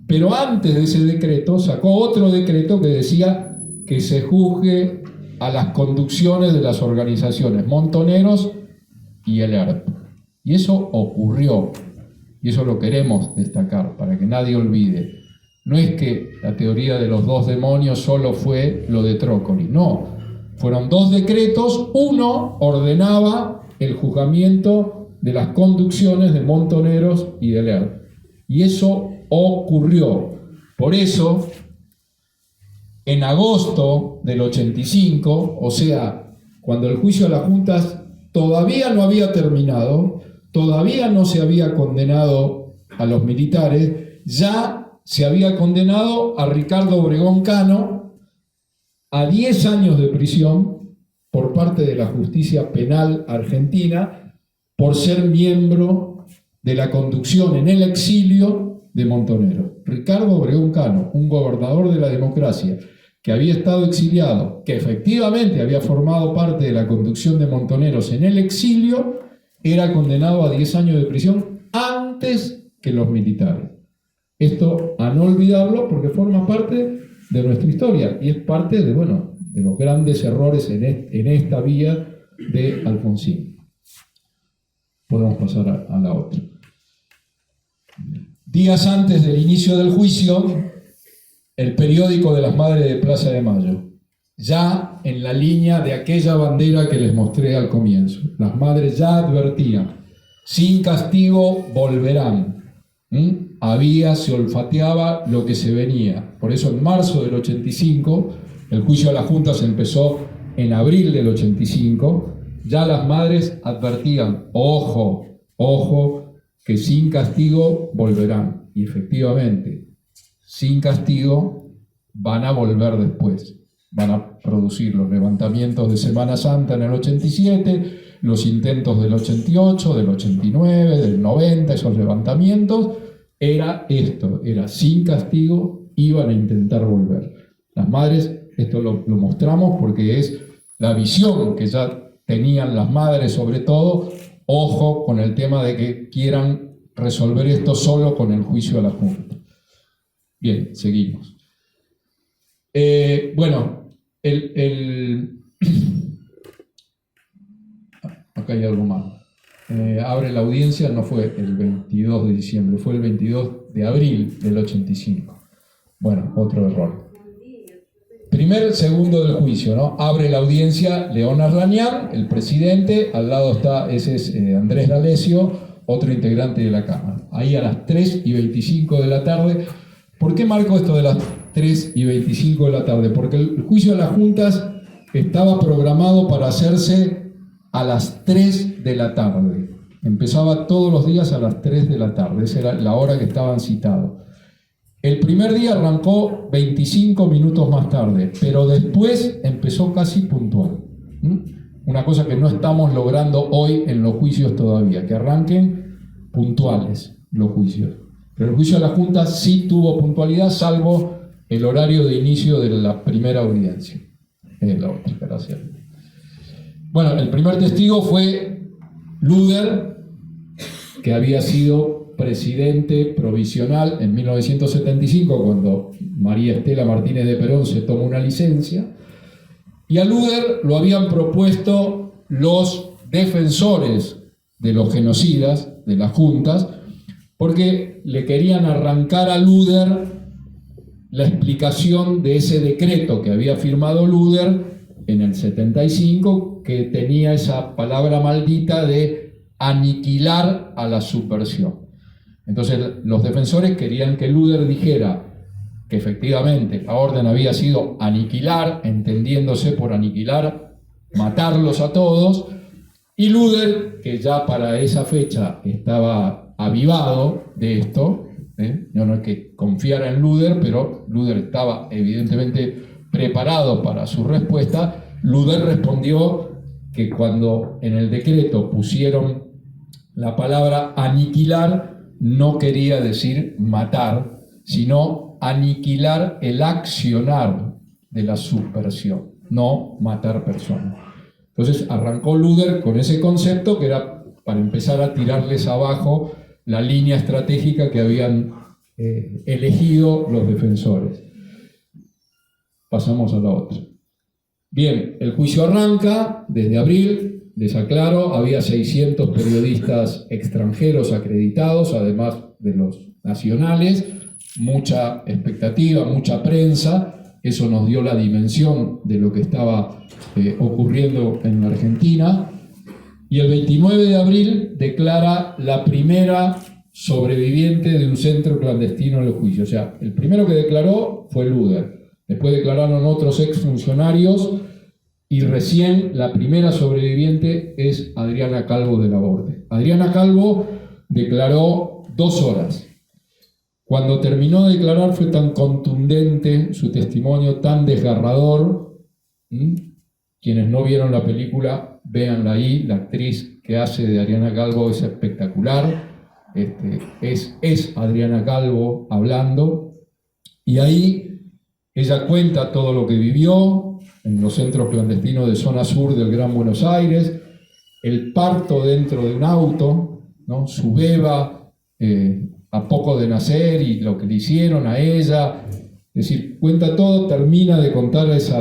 Pero antes de ese decreto, sacó otro decreto que decía que se juzgue a las conducciones de las organizaciones Montoneros y el ERP. Y eso ocurrió. Y eso lo queremos destacar, para que nadie olvide. No es que la teoría de los 2 demonios solo fue lo de Trócoli, no. Fueron 2 decretos, uno ordenaba el juzgamiento de las conducciones de Montoneros y del ERP. Y eso ocurrió. Por eso, en agosto del 85, o sea, cuando el juicio a las juntas todavía no había terminado, todavía no se había condenado a los militares, ya se había condenado a Ricardo Obregón Cano a 10 años de prisión por parte de la justicia penal argentina por ser miembro de la conducción en el exilio de Montonero. Ricardo Obregón Cano, un gobernador de la democracia que había estado exiliado, que efectivamente había formado parte de la conducción de Montoneros en el exilio, era condenado a 10 años de prisión antes que los militares. Esto a no olvidarlo porque forma parte de nuestra historia y es parte de, de los grandes errores en esta vía de Alfonsín. Podemos pasar a la otra. Días antes del inicio del juicio, el periódico de las Madres de Plaza de Mayo, ya en la línea de aquella bandera que les mostré al comienzo. Las madres ya advertían, sin castigo volverán. Se olfateaba lo que se venía. Por eso en marzo del 85 el juicio a la Junta se empezó en abril del 85, ya las madres advertían, ojo, ojo, que sin castigo volverán. Y efectivamente, sin castigo van a volver después. Van a producir los levantamientos de Semana Santa en el 87, los intentos del 88, del 89, del 90, esos levantamientos. Era esto, era sin castigo, iban a intentar volver. Las madres, esto lo mostramos porque es la visión que ya tenían las madres, sobre todo, ojo con el tema de que quieran resolver esto solo con el juicio a la Junta. Bien, seguimos. Bueno, acá hay algo más. Abre la audiencia, no fue el 22 de diciembre, fue el 22 de abril del 85. Bueno, otro error. Segundo del juicio, ¿no? Abre la audiencia León Arlañán, el presidente, al lado está, ese es Andrés D'Alessio, otro integrante de la Cámara. Ahí a las 3:25 de la tarde. ¿Por qué marco esto de las 3:25 de la tarde? Porque el juicio de las juntas estaba programado para hacerse a las 3 de la tarde. Empezaba todos los días a las 3 de la tarde, esa era la hora que estaban citados. El primer día arrancó 25 minutos más tarde, pero después empezó casi puntual. Una cosa que no estamos logrando hoy en los juicios todavía, que arranquen puntuales los juicios. Pero el juicio de la Junta sí tuvo puntualidad, salvo el horario de inicio de la primera audiencia. La otra, gracias. Bueno, el primer testigo fue Luder, que había sido presidente provisional en 1975, cuando María Estela Martínez de Perón se toma una licencia, y a Luder lo habían propuesto los defensores de los genocidas, de las juntas, porque le querían arrancar a Luder la explicación de ese decreto que había firmado Luder en el 75, que tenía esa palabra maldita de aniquilar a la subversión. Entonces los defensores querían que Luder dijera que efectivamente la orden había sido aniquilar, entendiéndose por aniquilar, matarlos a todos, y Luder, que ya para esa fecha estaba avivado de esto, yo no es que confiara en Luder, pero Luder estaba evidentemente preparado para su respuesta. Luder respondió que cuando en el decreto pusieron la palabra aniquilar, no quería decir matar, sino aniquilar el accionar de la subversión, no matar personas. Entonces arrancó Luder con ese concepto que era para empezar a tirarles abajo la línea estratégica que habían elegido los defensores. Pasamos a la otra. Bien, el juicio arranca desde abril. Les aclaro, había 600 periodistas extranjeros acreditados, además de los nacionales, mucha expectativa, mucha prensa. Eso nos dio la dimensión de lo que estaba ocurriendo en la Argentina. Y el 29 de abril declara la primera sobreviviente de un centro clandestino en el juicio. O sea, el primero que declaró fue Luder. Después declararon otros exfuncionarios y recién la primera sobreviviente es Adriana Calvo de Laborde. Adriana Calvo declaró 2 horas. Cuando terminó de declarar fue tan contundente su testimonio, tan desgarrador. Quienes no vieron la película, véanla ahí. La actriz que hace de Adriana Calvo es espectacular. Es Adriana Calvo hablando. Y ahí ella cuenta todo lo que vivió en los centros clandestinos de zona sur del Gran Buenos Aires, el parto dentro de un auto, ¿no? Su beba a poco de nacer y lo que le hicieron a ella. Es decir, cuenta todo, termina de contar ese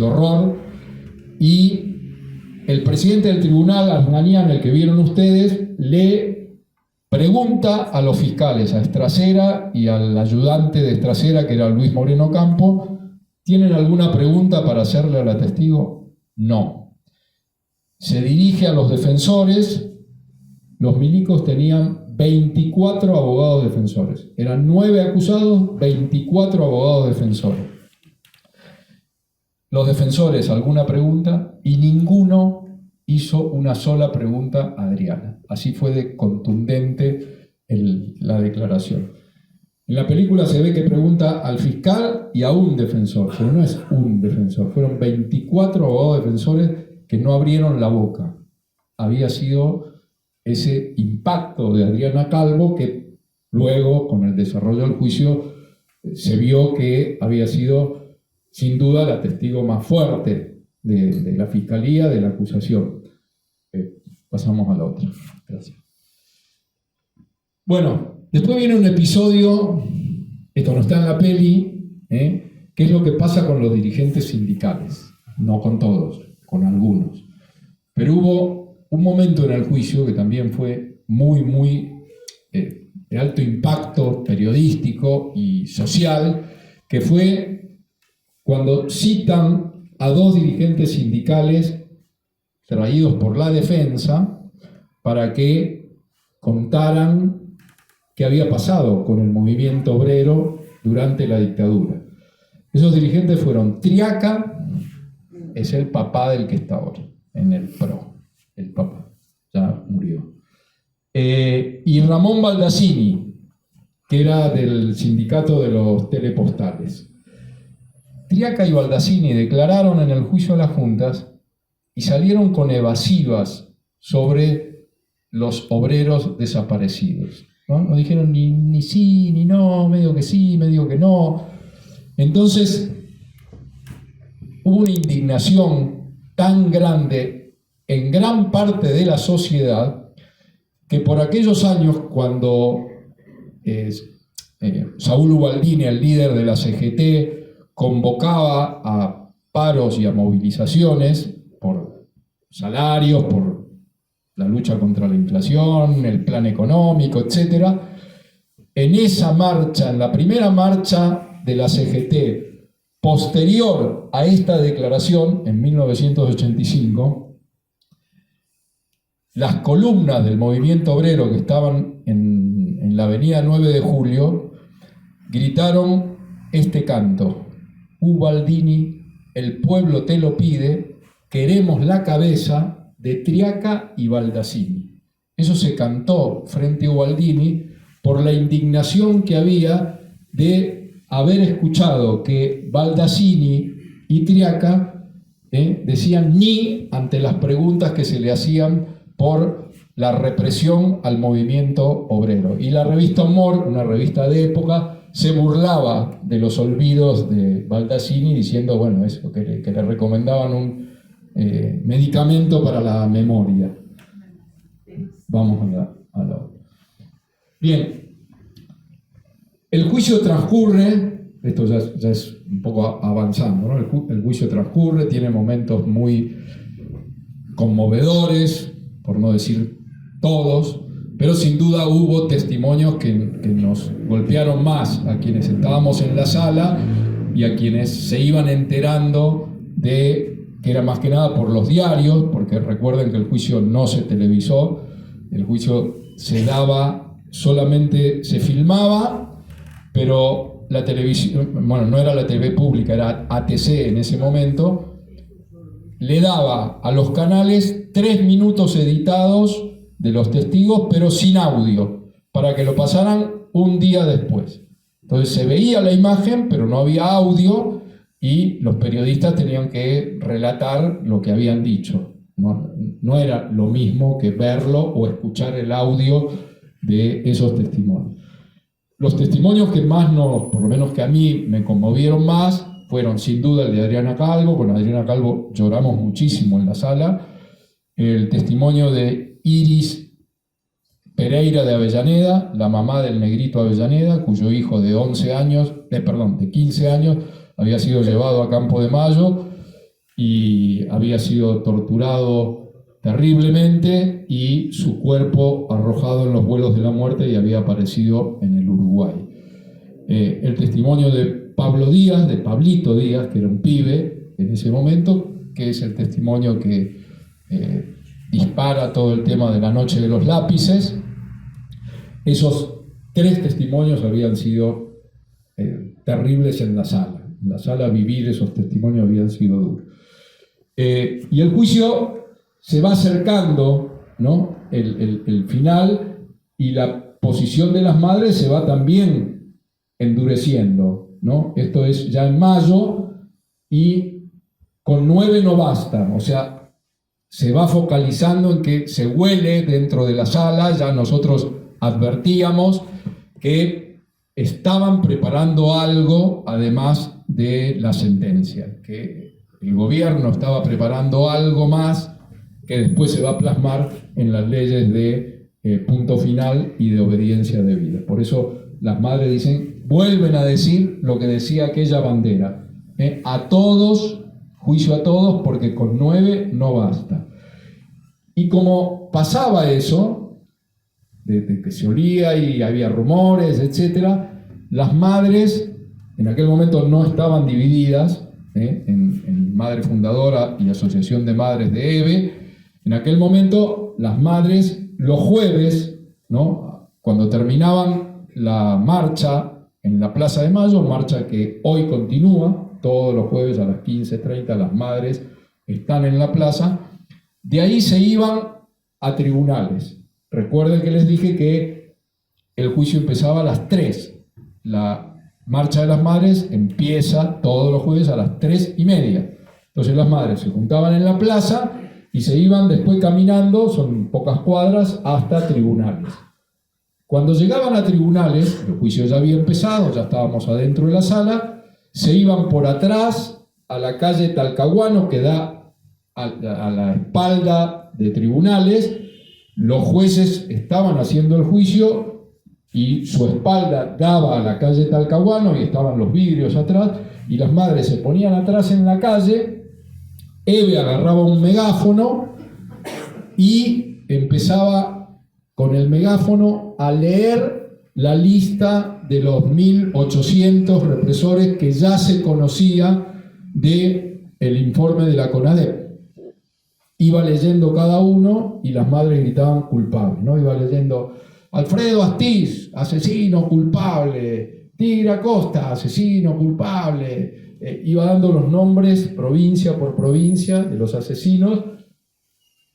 horror, y el presidente del tribunal, Arlañán, el que vieron ustedes, le pregunta a los fiscales, a Estracera y al ayudante de Estracera, que era Luis Moreno Campo, ¿tienen alguna pregunta para hacerle a la testigo? No. Se dirige a los defensores. Los milicos tenían 24 abogados defensores. Eran 9 acusados, 24 abogados defensores. los defensores alguna pregunta y ninguno hizo una sola pregunta a Adriana. Así fue de contundente la declaración. En la película se ve que pregunta al fiscal y a un defensor, pero no es un defensor, fueron 24 abogados defensores que no abrieron la boca. Había sido ese impacto de Adriana Calvo que luego, con el desarrollo del juicio, se vio que había sido sin duda la testigo más fuerte de la fiscalía, de la acusación. Pasamos a la otra. Gracias. Bueno, después viene un episodio, esto no está en la peli, que es lo que pasa con los dirigentes sindicales. No con todos, con algunos. Pero hubo un momento en el juicio que también fue muy de alto impacto periodístico y social, que fue cuando citan a dos dirigentes sindicales traídos por la defensa para que contaran qué había pasado con el movimiento obrero durante la dictadura. Esos dirigentes fueron Triaca, es el papá del que está ahora en el PRO, el papá, ya murió. Y Ramón Baldassini, que era del sindicato de los telepostales. Triaca y Baldassini declararon en el juicio a las juntas y salieron con evasivas sobre los obreros desaparecidos. No dijeron ni sí, ni no, medio que sí, medio que no. Entonces, hubo una indignación tan grande en gran parte de la sociedad que por aquellos años, cuando Saúl Ubaldini, el líder de la CGT, convocaba a paros y a movilizaciones por salarios, por la lucha contra la inflación, el plan económico, etc. En esa marcha, en la primera marcha de la CGT, posterior a esta declaración, en 1985, las columnas del movimiento obrero que estaban en la avenida 9 de Julio gritaron este canto: Ubaldini, el pueblo te lo pide, queremos la cabeza de Triaca y Baldassini. Eso se cantó frente a Ubaldini por la indignación que había de haber escuchado que Baldassini y Triaca decían ni ante las preguntas que se le hacían por la represión al movimiento obrero. Y la revista Humor, una revista de época, se burlaba de los olvidos de Baldassini diciendo, bueno, eso, que le recomendaban un medicamento para la memoria. Vamos a la otra. Bien, el juicio transcurre, esto ya es un poco avanzando, ¿no? El juicio transcurre, tiene momentos muy conmovedores, por no decir todos, pero sin duda hubo testimonios que nos golpearon más a quienes estábamos en la sala y a quienes se iban enterando de que era más que nada por los diarios, porque recuerden que el juicio no se televisó, el juicio se daba, solamente se filmaba, pero la televisión, bueno, no era la TV pública, era ATC en ese momento, le daba a los canales 3 minutos editados de los testigos, pero sin audio, para que lo pasaran un día después. Entonces se veía la imagen, pero no había audio, y los periodistas tenían que relatar lo que habían dicho. No era lo mismo que verlo o escuchar el audio de esos testimonios. Los testimonios que más por lo menos que a mí me conmovieron más, fueron sin duda el de Adriana Calvo. Con Adriana Calvo lloramos muchísimo en la sala. El testimonio de Iris Pereira de Avellaneda, la mamá del negrito Avellaneda, cuyo hijo de 15 años había sido llevado a Campo de Mayo y había sido torturado terriblemente y su cuerpo arrojado en los vuelos de la muerte y había aparecido en el Uruguay. El testimonio de Pablito Díaz, que era un pibe en ese momento, que es el testimonio que dispara todo el tema de la noche de los lápices. Esos 3 testimonios habían sido terribles en la sala. la sala vivir esos testimonios habían sido duros. Y el juicio se va acercando, ¿no? El final, y la posición de las madres se va también endureciendo, ¿no? Esto es ya en mayo, y con 9 no basta, o sea, se va focalizando en que se huele dentro de la sala. Ya nosotros advertíamos que estaban preparando algo además de la sentencia, que el gobierno estaba preparando algo más que después se va a plasmar en las leyes de punto final y de obediencia debida. Por eso las madres dicen, vuelven a decir lo que decía aquella bandera, a todos, juicio a todos, porque con 9 no basta. Y como pasaba eso, de que se olía y había rumores, etc., las madres en aquel momento no estaban divididas, en Madre Fundadora y Asociación de Madres de EVE. En aquel momento las madres los jueves, ¿no?, cuando terminaban la marcha en la Plaza de Mayo, marcha que hoy continúa, todos los jueves a las 15:30 las madres están en la plaza, de ahí se iban a tribunales. Recuerden que les dije que el juicio empezaba a las 3. La marcha de las madres empieza todos los jueves a las 3:30. Entonces las madres se juntaban en la plaza y se iban después caminando, son pocas cuadras, hasta tribunales. Cuando llegaban a tribunales, el juicio ya había empezado, ya estábamos adentro de la sala, se iban por atrás a la calle Talcahuano, que da a la espalda de tribunales. Los jueces estaban haciendo el juicio y su espalda daba a la calle Talcahuano y estaban los vidrios atrás, y las madres se ponían atrás en la calle. Eve agarraba un megáfono y empezaba con el megáfono a leer la lista de los 1.800 represores que ya se conocía del informe de la CONADEP. Iba leyendo cada uno y las madres gritaban culpable, ¿no? Iba leyendo Alfredo Astiz, asesino culpable, Tigre Acosta, asesino culpable. Iba dando los nombres provincia por provincia de los asesinos,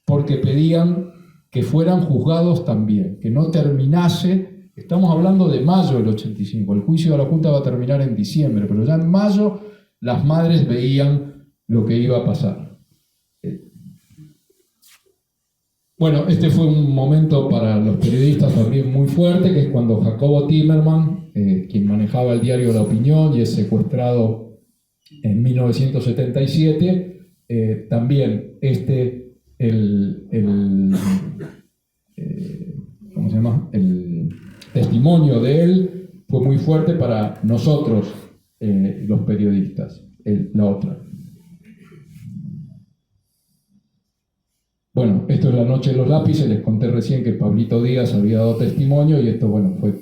porque pedían que fueran juzgados también, que no terminase. Estamos hablando de mayo del 85, el juicio de la Junta va a terminar en diciembre, pero ya en mayo las madres veían lo que iba a pasar. Bueno, este fue un momento para los periodistas también muy fuerte, que es cuando Jacobo Timerman, quien manejaba el diario La Opinión y es secuestrado en 1977, también el testimonio de él fue muy fuerte para nosotros, los periodistas. La otra. Bueno, esto es la noche de los lápices. Les conté recién que Pablito Díaz había dado testimonio, y esto, bueno, fue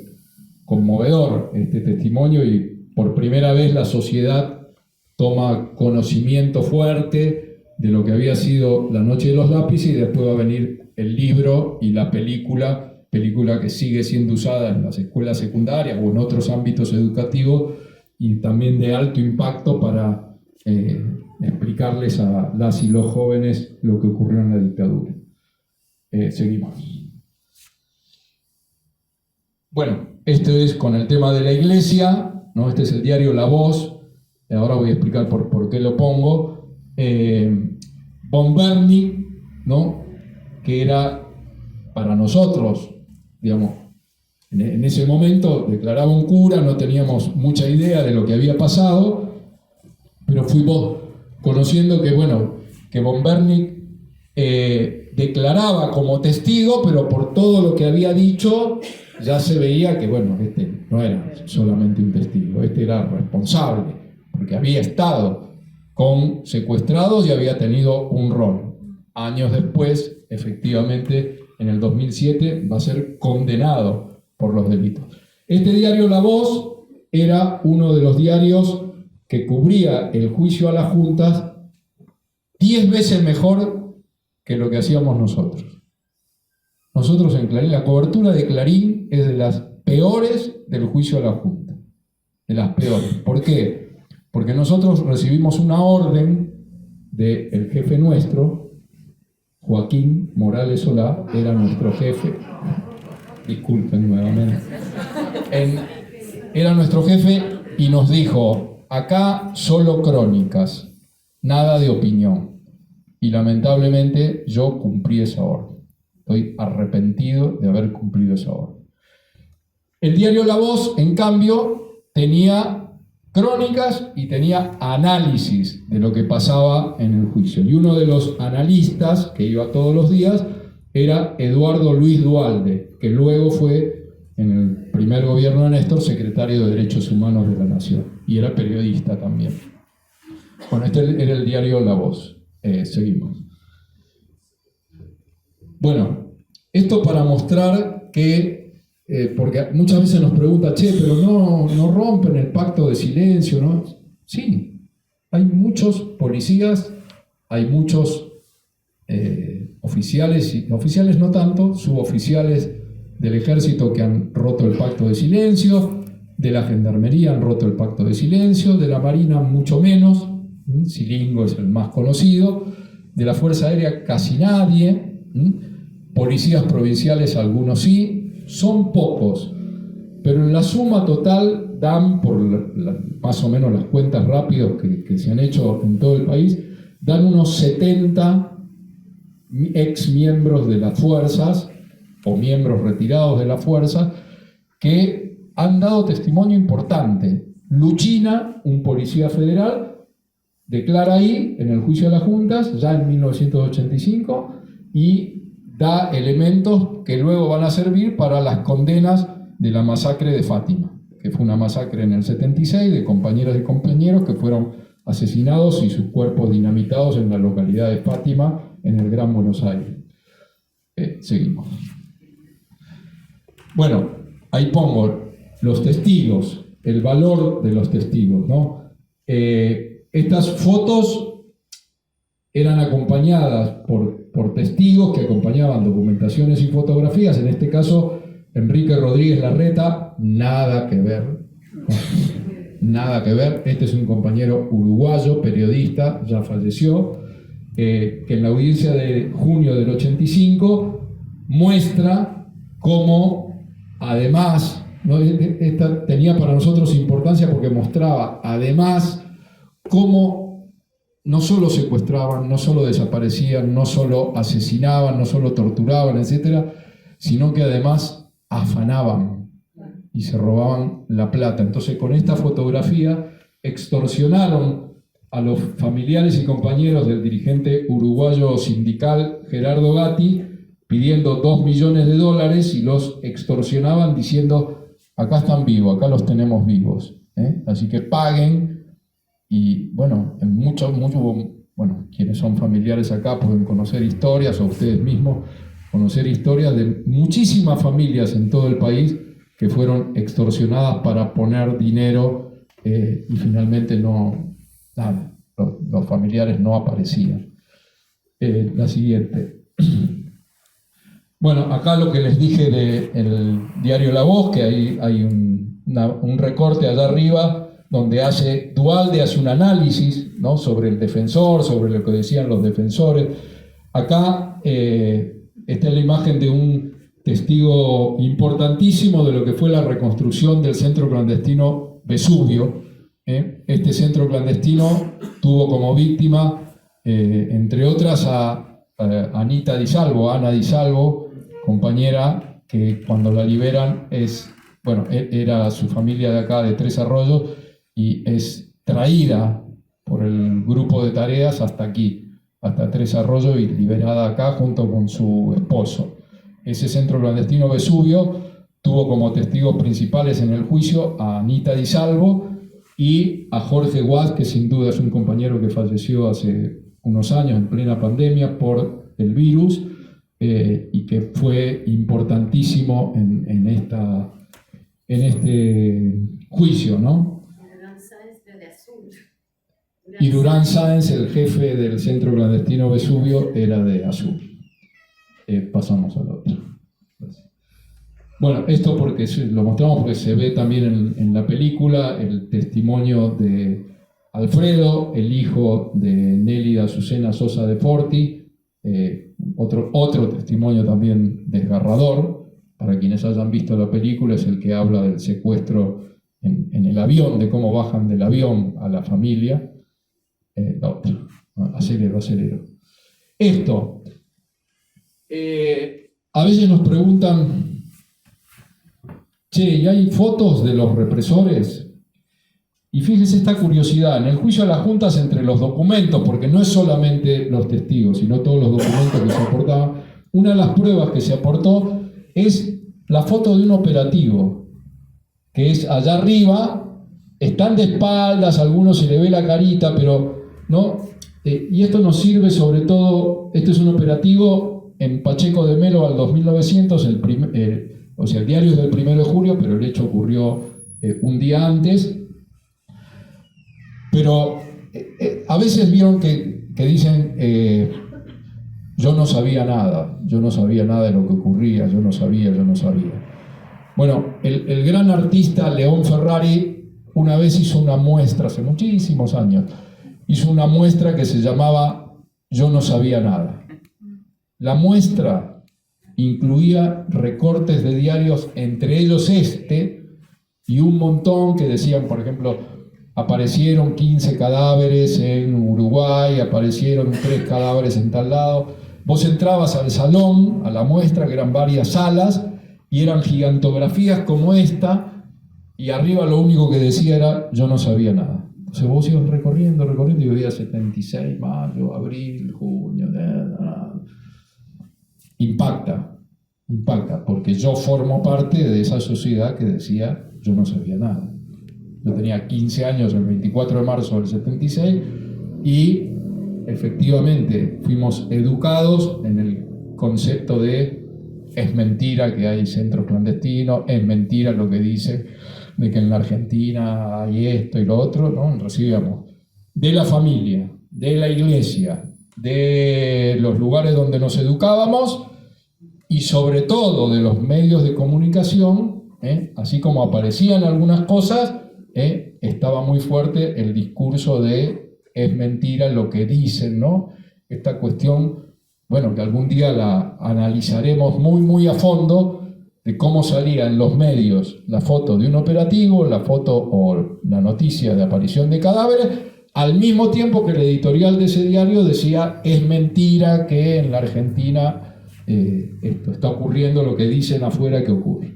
conmovedor, este testimonio, y por primera vez la sociedad toma conocimiento fuerte de lo que había sido la noche de los lápices, y después va a venir el libro y la película que sigue siendo usada en las escuelas secundarias o en otros ámbitos educativos, y también de alto impacto para explicarles a las y los jóvenes lo que ocurrió en la dictadura. Seguimos. Bueno, esto es con el tema de la iglesia, ¿no? Este es el diario La Voz. Ahora voy a explicar por qué lo pongo. Von Berni, ¿no?, que era para nosotros, digamos, en ese momento declaraba un cura, no teníamos mucha idea de lo que había pasado, pero fuimos conociendo que, bueno, que Von Berni declaraba como testigo, pero por todo lo que había dicho ya se veía que, bueno, este no era solamente un testigo, este era responsable, porque había estado con secuestrados y había tenido un rol. Años después, efectivamente, en el 2007, va a ser condenado por los delitos. Este diario La Voz era uno de los diarios que cubría el juicio a las juntas 10 veces mejor que lo que hacíamos nosotros. Nosotros en Clarín, la cobertura de Clarín es de las peores del juicio a la Junta. De las peores. ¿Por qué? porque nosotros recibimos una orden del jefe nuestro, Joaquín Morales Solá, era nuestro jefe. Disculpen nuevamente. Era nuestro jefe y nos dijo: acá solo crónicas, nada de opinión. Y lamentablemente yo cumplí esa orden. Estoy arrepentido de haber cumplido esa orden. El diario La Voz, en cambio, tenía crónicas y tenía análisis de lo que pasaba en el juicio. Y uno de los analistas que iba todos los días era Eduardo Luis Duhalde, que luego fue, en el primer gobierno de Néstor, secretario de Derechos Humanos de la Nación. Y era periodista también. Bueno, este era el diario La Voz. Seguimos. Bueno, esto para mostrar que, porque muchas veces nos preguntan, pero no rompen el pacto de silencio, ¿no? Sí, hay muchos policías, hay muchos oficiales no tanto, suboficiales del ejército que han roto el pacto de silencio, de la gendarmería han roto el pacto de silencio, de la marina mucho menos, Silingo es el más conocido, de la Fuerza Aérea casi nadie, policías provinciales algunos sí, son pocos, pero en la suma total dan, por más o menos las cuentas rápidas que se han hecho en todo el país, dan unos 70 ex miembros de las fuerzas o miembros retirados de las fuerzas que han dado testimonio importante. Luchina, un policía federal, declara ahí en el juicio de las juntas, ya en 1985, y da elementos que luego van a servir para las condenas de la masacre de Fátima, que fue una masacre en el 76 de compañeras y compañeros que fueron asesinados y sus cuerpos dinamitados en la localidad de Fátima, en el Gran Buenos Aires. Seguimos. Bueno, ahí pongo los testigos, el valor de los testigos, ¿no? Estas fotos eran acompañadas por testigos que acompañaban documentaciones y fotografías. En este caso, Enrique Rodríguez Larreta, nada que ver. Nada que ver. Este es un compañero uruguayo, periodista, ya falleció, que en la audiencia de junio del 85 muestra cómo, además, ¿no? Esta tenía para nosotros importancia porque mostraba, además, cómo no solo secuestraban, no solo desaparecían, no solo asesinaban, no solo torturaban, etcétera, sino que además afanaban y se robaban la plata. Entonces, con esta fotografía extorsionaron a los familiares y compañeros del dirigente uruguayo sindical Gerardo Gatti, pidiendo $2 millones y los extorsionaban diciendo: acá están vivos, acá los tenemos vivos, así que paguen. Y bueno, bueno, quienes son familiares acá pueden conocer historias, o ustedes mismos conocer historias de muchísimas familias en todo el país que fueron extorsionadas para poner dinero y finalmente los familiares no aparecían. La siguiente. Bueno, acá lo que les dije del diario La Voz, que hay un recorte allá arriba donde Duhalde hace un análisis, ¿no?, sobre el defensor, sobre lo que decían los defensores. Acá esta es la imagen de un testigo importantísimo de lo que fue la reconstrucción del centro clandestino Vesubio. Este centro clandestino tuvo como víctima, entre otras, a Anita Di Salvo, Ana Di Salvo, compañera que cuando la liberan era su familia de acá, de Tres Arroyos, y es traída por el grupo de tareas hasta aquí, hasta Tres Arroyos, y liberada acá junto con su esposo. Ese centro clandestino Vesubio tuvo como testigos principales en el juicio a Anita Di Salvo y a Jorge Guas, que sin duda es un compañero que falleció hace unos años en plena pandemia por el virus, y que fue importantísimo en este juicio, ¿no? Y Durán Sáenz, el jefe del centro clandestino Vesubio, era de Azul. Pasamos al otro. Bueno, esto lo mostramos porque se ve también en la película el testimonio de Alfredo, el hijo de Nélida Azucena Sosa de Forti, otro testimonio también desgarrador, para quienes hayan visto la película, es el que habla del secuestro en el avión, de cómo bajan del avión a la familia. Acelero. Esto, a veces nos preguntan, che, ¿y hay fotos de los represores? Y fíjense esta curiosidad, en el juicio a las juntas, entre los documentos, porque no es solamente los testigos, sino todos los documentos que se aportaban, una de las pruebas que se aportó es la foto de un operativo, que es allá arriba, están de espaldas, a algunos se le ve la carita, pero no. Y esto nos sirve sobre todo, este es un operativo en Pacheco de Melo al 2900, o sea, el diario es del 1 de julio, pero el hecho ocurrió un día antes. Pero a veces vieron que dicen, yo no sabía nada de lo que ocurría, yo no sabía. Bueno, el gran artista León Ferrari una vez hizo una muestra, hace muchísimos años, hizo una muestra que se llamaba Yo no sabía nada. La muestra incluía recortes de diarios, entre ellos y un montón que decían, por ejemplo, aparecieron 15 cadáveres en Uruguay, aparecieron 3 cadáveres en tal lado. Vos entrabas al salón, a la muestra, que eran varias salas, y eran gigantografías como esta, y arriba lo único que decía era, yo no sabía nada. Entonces vos ibas recorriendo, y veías 76, mayo, abril, junio, impacta, porque yo formo parte de esa sociedad que decía, yo no sabía nada. Yo tenía 15 años el 24 de marzo del 76 y efectivamente fuimos educados en el concepto de es mentira que hay centros clandestinos, es mentira lo que dice de que en la Argentina hay esto y lo otro, ¿no? Recibíamos de la familia, de la iglesia, de los lugares donde nos educábamos y sobre todo de los medios de comunicación, así como aparecían algunas cosas, estaba muy fuerte el discurso de es mentira lo que dicen, ¿no? Esta cuestión, bueno, que algún día la analizaremos muy a fondo, de cómo salía en los medios la foto de un operativo, la foto o la noticia de aparición de cadáveres, al mismo tiempo que el editorial de ese diario decía es mentira que en la Argentina esto está ocurriendo lo que dicen afuera que ocurre.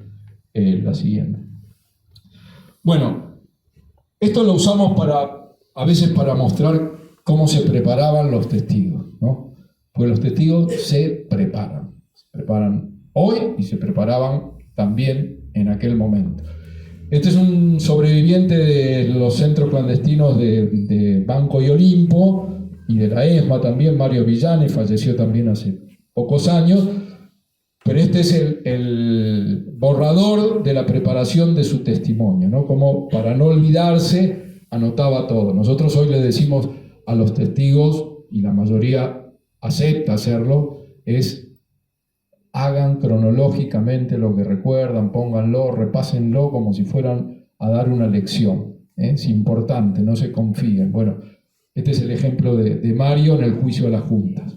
La siguiente. Bueno, esto lo usamos a veces para mostrar cómo se preparaban los testigos, ¿no? Porque los testigos se preparan hoy y se preparaban también en aquel momento. Este es un sobreviviente de los centros clandestinos de Banco y Olimpo y de la ESMA también, Mario Villani, falleció también hace pocos años, pero este es el borrador de la preparación de su testimonio, ¿no? Como para no olvidarse, anotaba todo. Nosotros hoy le decimos a los testigos, y la mayoría acepta hacerlo, es hagan cronológicamente lo que recuerdan, pónganlo, repásenlo como si fueran a dar una lección. Es importante, no se confíen. Bueno, este es el ejemplo de Mario en el juicio de las juntas.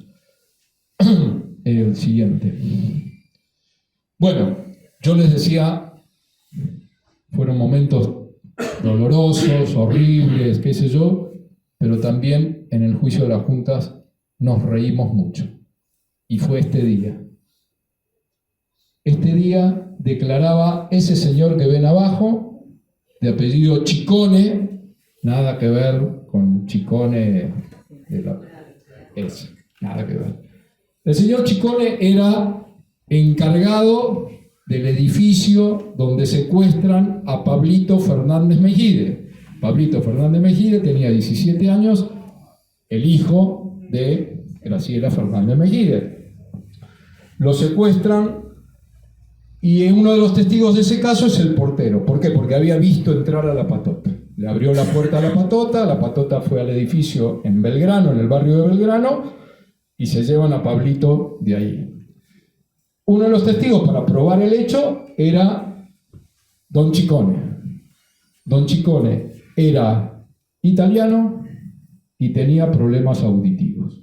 El siguiente. Bueno, yo les decía, fueron momentos dolorosos, horribles, qué sé yo, pero también en el juicio de las juntas nos reímos mucho. Y fue este día. Este día declaraba ese señor que ven abajo, de apellido Chicone, nada que ver con Chicone nada que ver. El señor Chicone era encargado del edificio donde secuestran a Pablito Fernández Mejide. Pablito Fernández Mejide tenía 17 años, el hijo de Graciela Fernández Mejide. Lo secuestran y uno de los testigos de ese caso es el portero. ¿Por qué? Porque había visto entrar a la patota. Le abrió la puerta a la patota fue al edificio en Belgrano, en el barrio de Belgrano, y se llevan a Pablito de ahí. Uno de los testigos para probar el hecho era Don Chicone. Don Chicone era italiano y tenía problemas auditivos.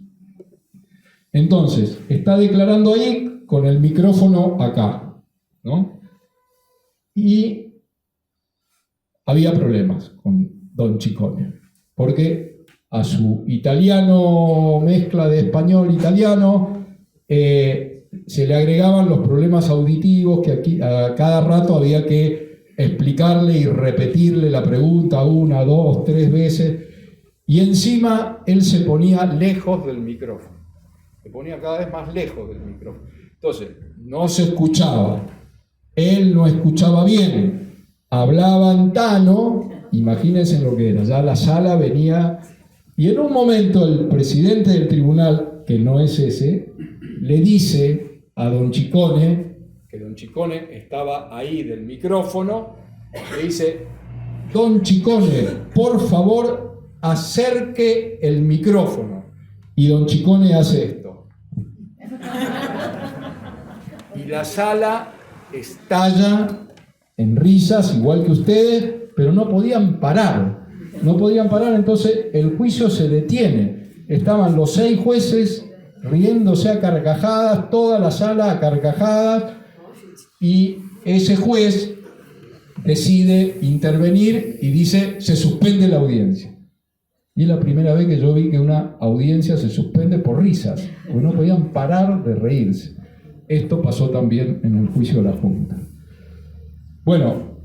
Entonces, está declarando ahí con el micrófono acá, ¿no? Y había problemas con don Ciccone, porque a su italiano, mezcla de español-italiano, se le agregaban los problemas auditivos que aquí a cada rato había que explicarle y repetirle la pregunta 1, 2, 3 veces, y encima él se ponía lejos del micrófono, se ponía cada vez más lejos del micrófono. Entonces, no se escuchaba, él no escuchaba bien, hablaban tano, imagínense lo que era, ya la sala venía, y en un momento el presidente del tribunal, que no es ese, le dice a don Ciccone, que don Ciccone estaba ahí del micrófono, le dice: don Ciccone, por favor, acerque el micrófono. Y don Ciccone hace esto. Y la sala estalla en risas, igual que ustedes, pero no podían parar. No podían parar, entonces el juicio se detiene. Estaban los 6 jueces riéndose a carcajadas, toda la sala a carcajadas, y ese juez decide intervenir y dice: se suspende la audiencia. Y es la primera vez que yo vi que una audiencia se suspende por risas, porque no podían parar de reírse. Esto pasó también en el juicio de la Junta. Bueno,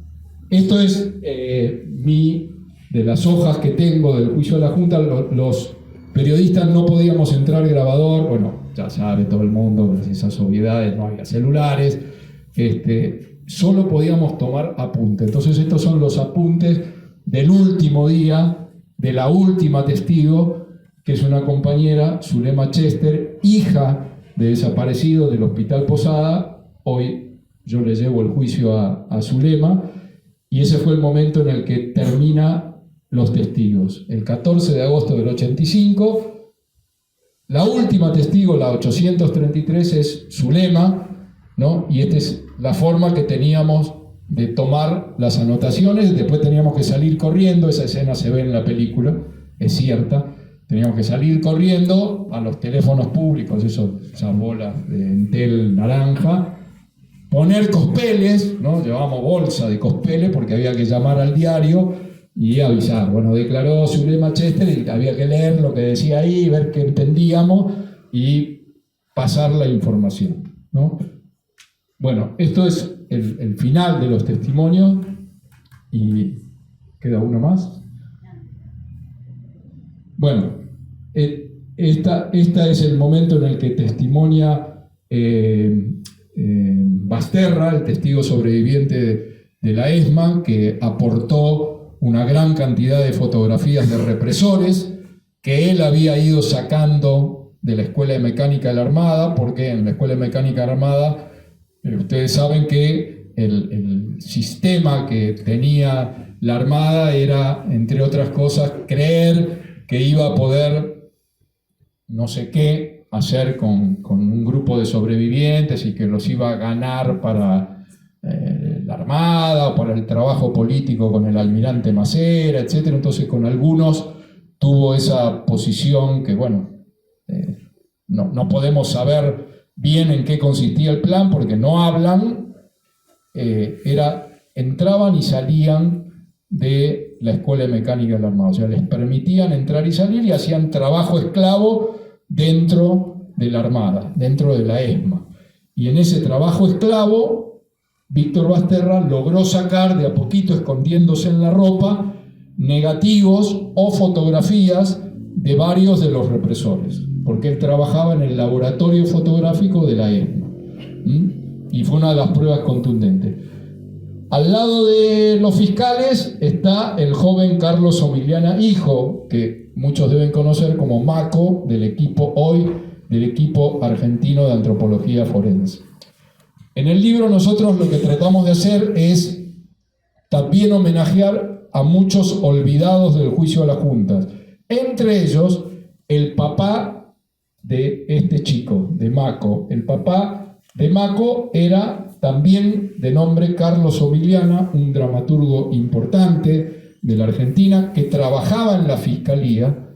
esto es de las hojas que tengo del juicio de la Junta. Los periodistas no podíamos entrar grabador, bueno, ya sabe todo el mundo, esas obviedades, no había celulares, solo podíamos tomar apuntes. Entonces estos son los apuntes del último día, de la última testigo, que es una compañera, Zulema Chester, hija de desaparecido del Hospital Posada. Hoy yo le llevo el juicio a Zulema, y ese fue el momento en el que termina los testigos. El 14 de agosto del 85, la última testigo, la 833, es Zulema, ¿no? Y esta es la forma que teníamos de tomar las anotaciones. Después teníamos que salir corriendo, esa escena se ve en la película, es cierta. Teníamos que salir corriendo a los teléfonos públicos, esas bolas de Entel naranja, poner cospeles, ¿no? Llevábamos bolsa de cospeles porque había que llamar al diario y avisar. Bueno, declaró Zulema Chester y había que leer lo que decía ahí, ver qué entendíamos y pasar la información, ¿no? Bueno, esto es el final de los testimonios y queda uno más. Bueno, esta es el momento en el que testimonia Basterra, el testigo sobreviviente de la ESMA, que aportó una gran cantidad de fotografías de represores que él había ido sacando de la Escuela de Mecánica de la Armada, porque en la Escuela de Mecánica de la Armada ustedes saben que el sistema que tenía la Armada era, entre otras cosas, creer que iba a poder no sé qué hacer con un grupo de sobrevivientes y que los iba a ganar para la Armada o para el trabajo político con el almirante Macera, etc. Entonces con algunos tuvo esa posición que, bueno, no podemos saber bien en qué consistía el plan porque no hablan, entraban y salían de la Escuela de Mecánica de la Armada, o sea, les permitían entrar y salir y hacían trabajo esclavo dentro de la Armada, dentro de la ESMA. Y en ese trabajo esclavo, Víctor Basterra logró sacar de a poquito, escondiéndose en la ropa, negativos o fotografías de varios de los represores, porque él trabajaba en el laboratorio fotográfico de la ESMA. Y fue una de las pruebas contundentes. Al lado de los fiscales está el joven Carlos Omiliana, hijo, que muchos deben conocer como Maco, del equipo argentino de antropología forense. En el libro nosotros lo que tratamos de hacer es también homenajear a muchos olvidados del juicio de las juntas, entre ellos el papá de este chico, de Maco. El papá de Maco era también de nombre Carlos Omiliana, un dramaturgo importante, de la Argentina, que trabajaba en la Fiscalía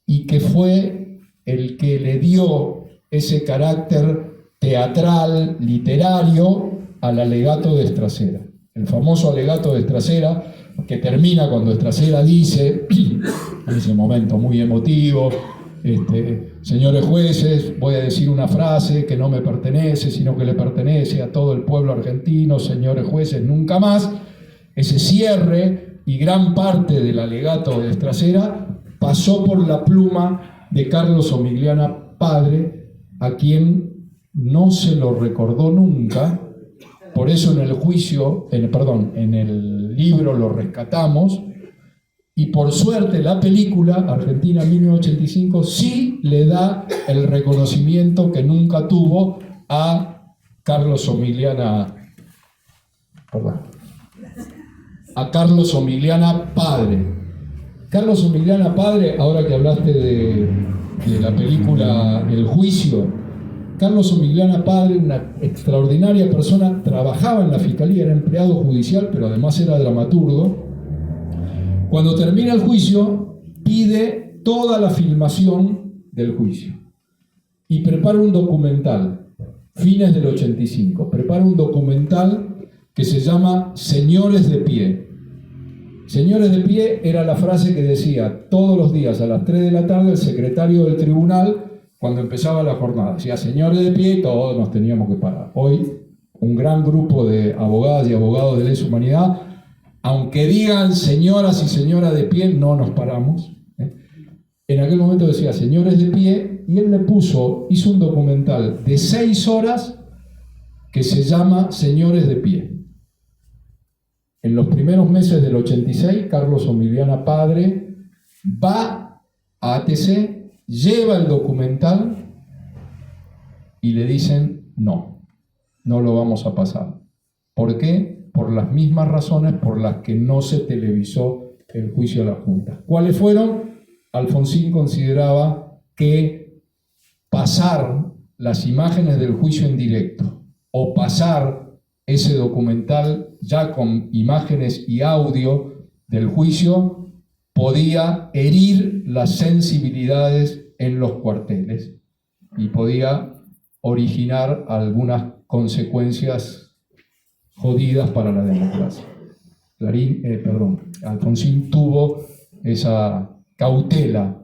y que fue el que le dio ese carácter teatral, literario, al alegato de Estracera. El famoso alegato de Estracera, que termina cuando Estracera dice, en ese momento muy emotivo, señores jueces, voy a decir una frase que no me pertenece, sino que le pertenece a todo el pueblo argentino, señores jueces, nunca más. Ese cierre y gran parte del alegato de Estracera pasó por la pluma de Carlos Omigliana padre, a quien no se lo recordó nunca. Por eso en el juicio, en el libro lo rescatamos, y por suerte la película Argentina 1985 sí le da el reconocimiento que nunca tuvo a Carlos Omigliana, a Carlos Omigliana padre. Carlos Omigliana padre, ahora que hablaste de la película El Juicio, Carlos Omigliana padre, una extraordinaria persona, trabajaba en la Fiscalía, era empleado judicial, pero además era dramaturgo. Cuando termina el juicio, pide toda la filmación del juicio y prepara un documental, fines del 85, prepara un documental que se llama Señores de Pie. Señores de Pie era la frase que decía todos los días a las 3 de la tarde el secretario del tribunal cuando empezaba la jornada. Decía señores de pie y todos nos teníamos que parar. Hoy, un gran grupo de abogadas y abogados de lesa humanidad, aunque digan señoras y señoras de pie, no nos paramos. En aquel momento decía señores de pie, y él hizo un documental de 6 horas que se llama Señores de Pie. En los primeros meses del 86, Carlos Omigliana padre va a ATC, lleva el documental y le dicen no lo vamos a pasar. ¿Por qué? Por las mismas razones por las que no se televisó el juicio de la Junta. ¿Cuáles fueron? Alfonsín consideraba que pasar las imágenes del juicio en directo o pasar ese documental ya con imágenes y audio del juicio podía herir las sensibilidades en los cuarteles y podía originar algunas consecuencias jodidas para la democracia. Alfonsín tuvo esa cautela,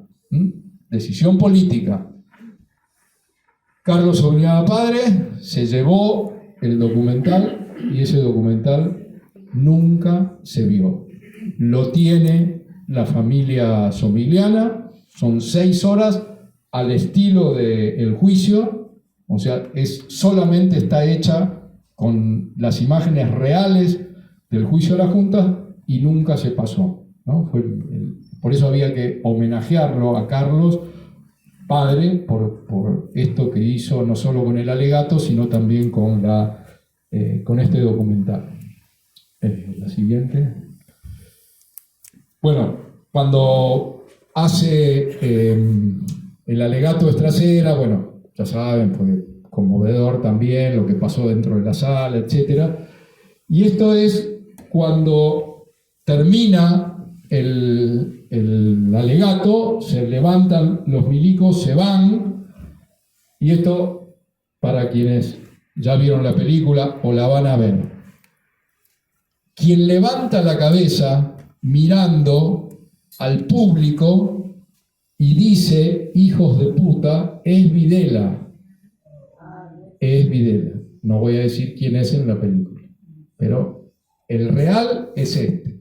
decisión política. Carlos Omigliana padre se llevó el documental y ese documental nunca se vio. Lo tiene la familia Somigliana, son 6 horas al estilo del juicio, o sea, solamente está hecha con las imágenes reales del juicio de la Junta y nunca se pasó, ¿no? Por eso había que homenajearlo a Carlos padre por esto que hizo no solo con el alegato, sino también con este documental. La siguiente. Bueno, cuando hace el alegato de Estracera, bueno, ya saben, fue conmovedor también lo que pasó dentro de la sala, etc. Y esto es cuando termina el alegato, se levantan los milicos, se van, y esto, para quienes ya vieron la película o la van a ver, quien levanta la cabeza mirando al público y dice hijos de puta es Videla. Es Videla. No voy a decir quién es en la película, pero el real es este.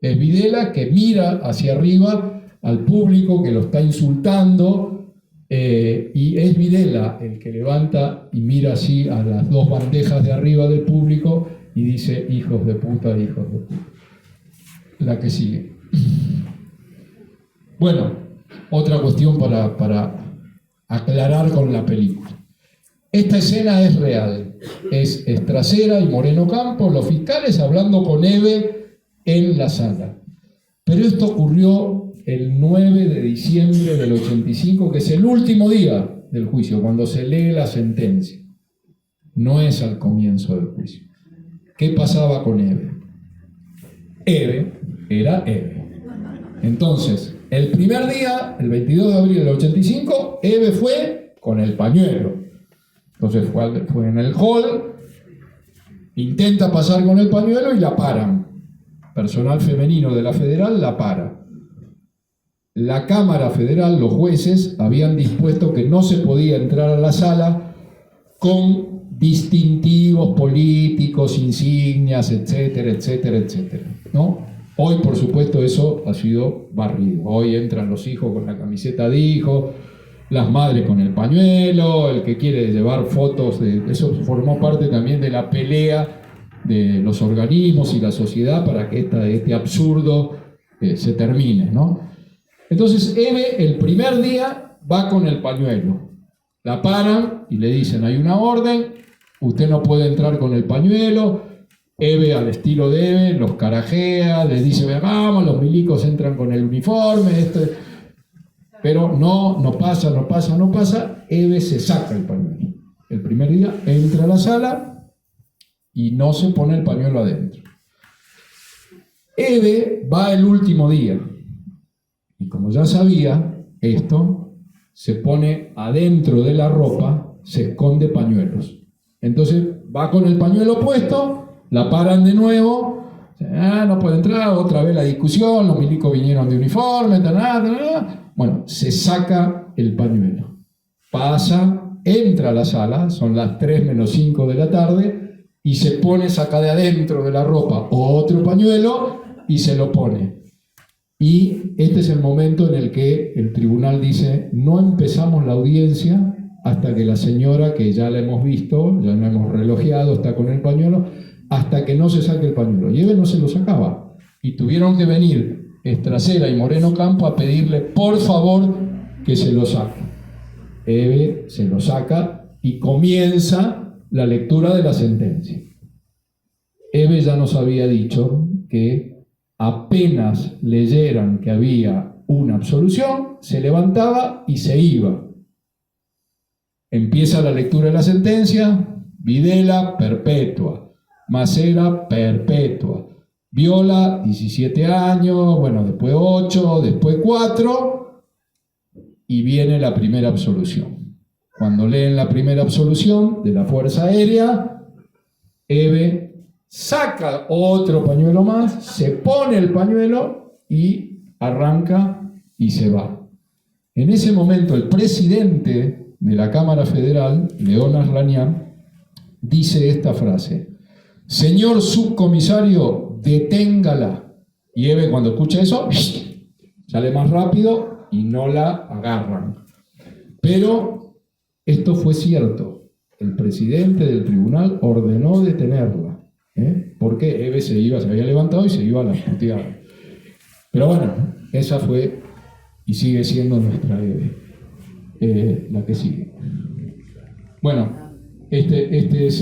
Es Videla que mira hacia arriba al público que lo está insultando, y es Videla el que levanta y mira así a las 2 bandejas de arriba del público y dice hijos de puta, hijos de puta. La que sigue. Bueno, otra cuestión para aclarar con la película. Esta escena es real. Es Estracera y Moreno Campos, los fiscales, hablando con Eve en la sala. Pero esto ocurrió el 9 de diciembre del 85, que es el último día del juicio, cuando se lee la sentencia. No es al comienzo del juicio. ¿Qué pasaba con Eve? Eve era Eve. Entonces, el primer día, el 22 de abril del 85, Eve fue con el pañuelo. Entonces fue en el hall, intenta pasar con el pañuelo y la paran. Personal femenino de la Federal la para. La Cámara Federal, los jueces, habían dispuesto que no se podía entrar a la sala con distintivos políticos, insignias, etcétera, etcétera, etcétera, ¿no? Hoy, por supuesto, eso ha sido barrido. Hoy entran los hijos con la camiseta de hijo, las madres con el pañuelo, el que quiere llevar fotos, eso formó parte también de la pelea de los organismos y la sociedad para que este absurdo se termine, ¿no? Entonces Eve el primer día va con el pañuelo, la paran y le dicen hay una orden, usted no puede entrar con el pañuelo. Eve, al estilo de Eve, los carajea, les dice vamos, los milicos entran con el uniforme, pero no pasa. Eve se saca el pañuelo. El primer día entra a la sala y no se pone el pañuelo adentro. Eve va el último día. Y como ya sabía esto, se pone adentro de la ropa, se esconde pañuelos. Entonces va con el pañuelo puesto, la paran de nuevo, no puede entrar, otra vez la discusión, los milicos vinieron de uniforme, bueno, se saca el pañuelo. Pasa, entra a la sala, son las 3 menos 5 de la tarde, y se pone, saca de adentro de la ropa otro pañuelo y se lo pone. Y este es el momento en el que el tribunal dice, no empezamos la audiencia hasta que la señora, que ya la hemos visto, ya la hemos relojeado, está con el pañuelo, hasta que no se saque el pañuelo. Y Eve no se lo sacaba. Y tuvieron que venir Estracera y Moreno Campo a pedirle, por favor, que se lo saque. Eve se lo saca y comienza la lectura de la sentencia. Eve ya nos había dicho que apenas leyeran que había una absolución, se levantaba y se iba. Empieza la lectura de la sentencia, Videla, perpetua, Macera, perpetua, Viola, 17 años, bueno, después 8, después 4, y viene la primera absolución. Cuando leen la primera absolución de la Fuerza Aérea, Eve saca otro pañuelo más, se pone el pañuelo y arranca y se va. En ese momento el presidente de la Cámara Federal, León Arlanián, dice esta frase: señor subcomisario, deténgala. Y Eve, cuando escucha eso, sale más rápido y no la agarran. Pero esto fue cierto. El presidente del tribunal ordenó detenerla. Porque Eve se había levantado y se iba a la puteada. Pero bueno, esa fue y sigue siendo nuestra Eve, la que sigue. Bueno, este es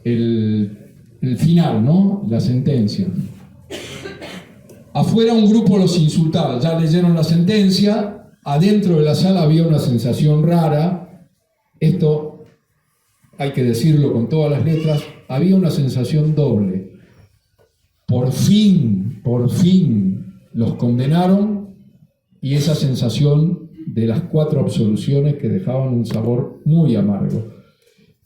el final, ¿no? La sentencia. Afuera un grupo los insultaba, ya leyeron la sentencia, adentro de la sala había una sensación rara, esto hay que decirlo con todas las letras, había una sensación doble. Por fin los condenaron, y esa sensación de las 4 absoluciones que dejaban un sabor muy amargo.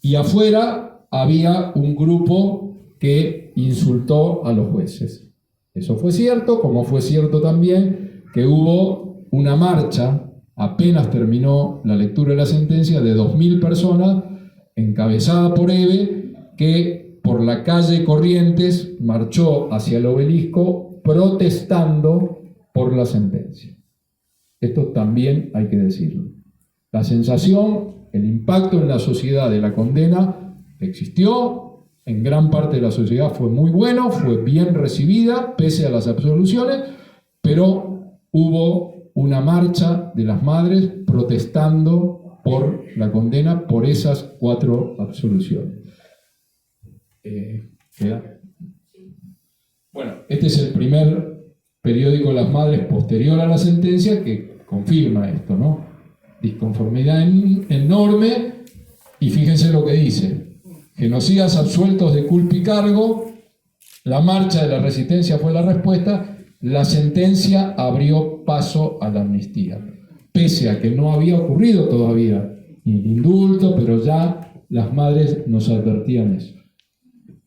Y afuera había un grupo que insultó a los jueces. Eso fue cierto, como fue cierto también que hubo una marcha, apenas terminó la lectura de la sentencia, de 2.000 personas, encabezada por Eve, que por la calle Corrientes marchó hacia el obelisco protestando por la sentencia. Esto también hay que decirlo. La sensación, el impacto en la sociedad de la condena existió, en gran parte de la sociedad fue muy bueno, fue bien recibida, pese a las absoluciones, pero hubo una marcha de las madres protestando por la condena por esas 4 absoluciones. Bueno, este es el primer periódico de las madres posterior a la sentencia que confirma esto, ¿no? Disconformidad enorme, y fíjense lo que dice: genocidas absueltos de culpa y cargo, La marcha de la resistencia fue la respuesta, la sentencia abrió paso a la amnistía, pese a que no había ocurrido todavía ni el indulto, pero ya las madres nos advertían eso.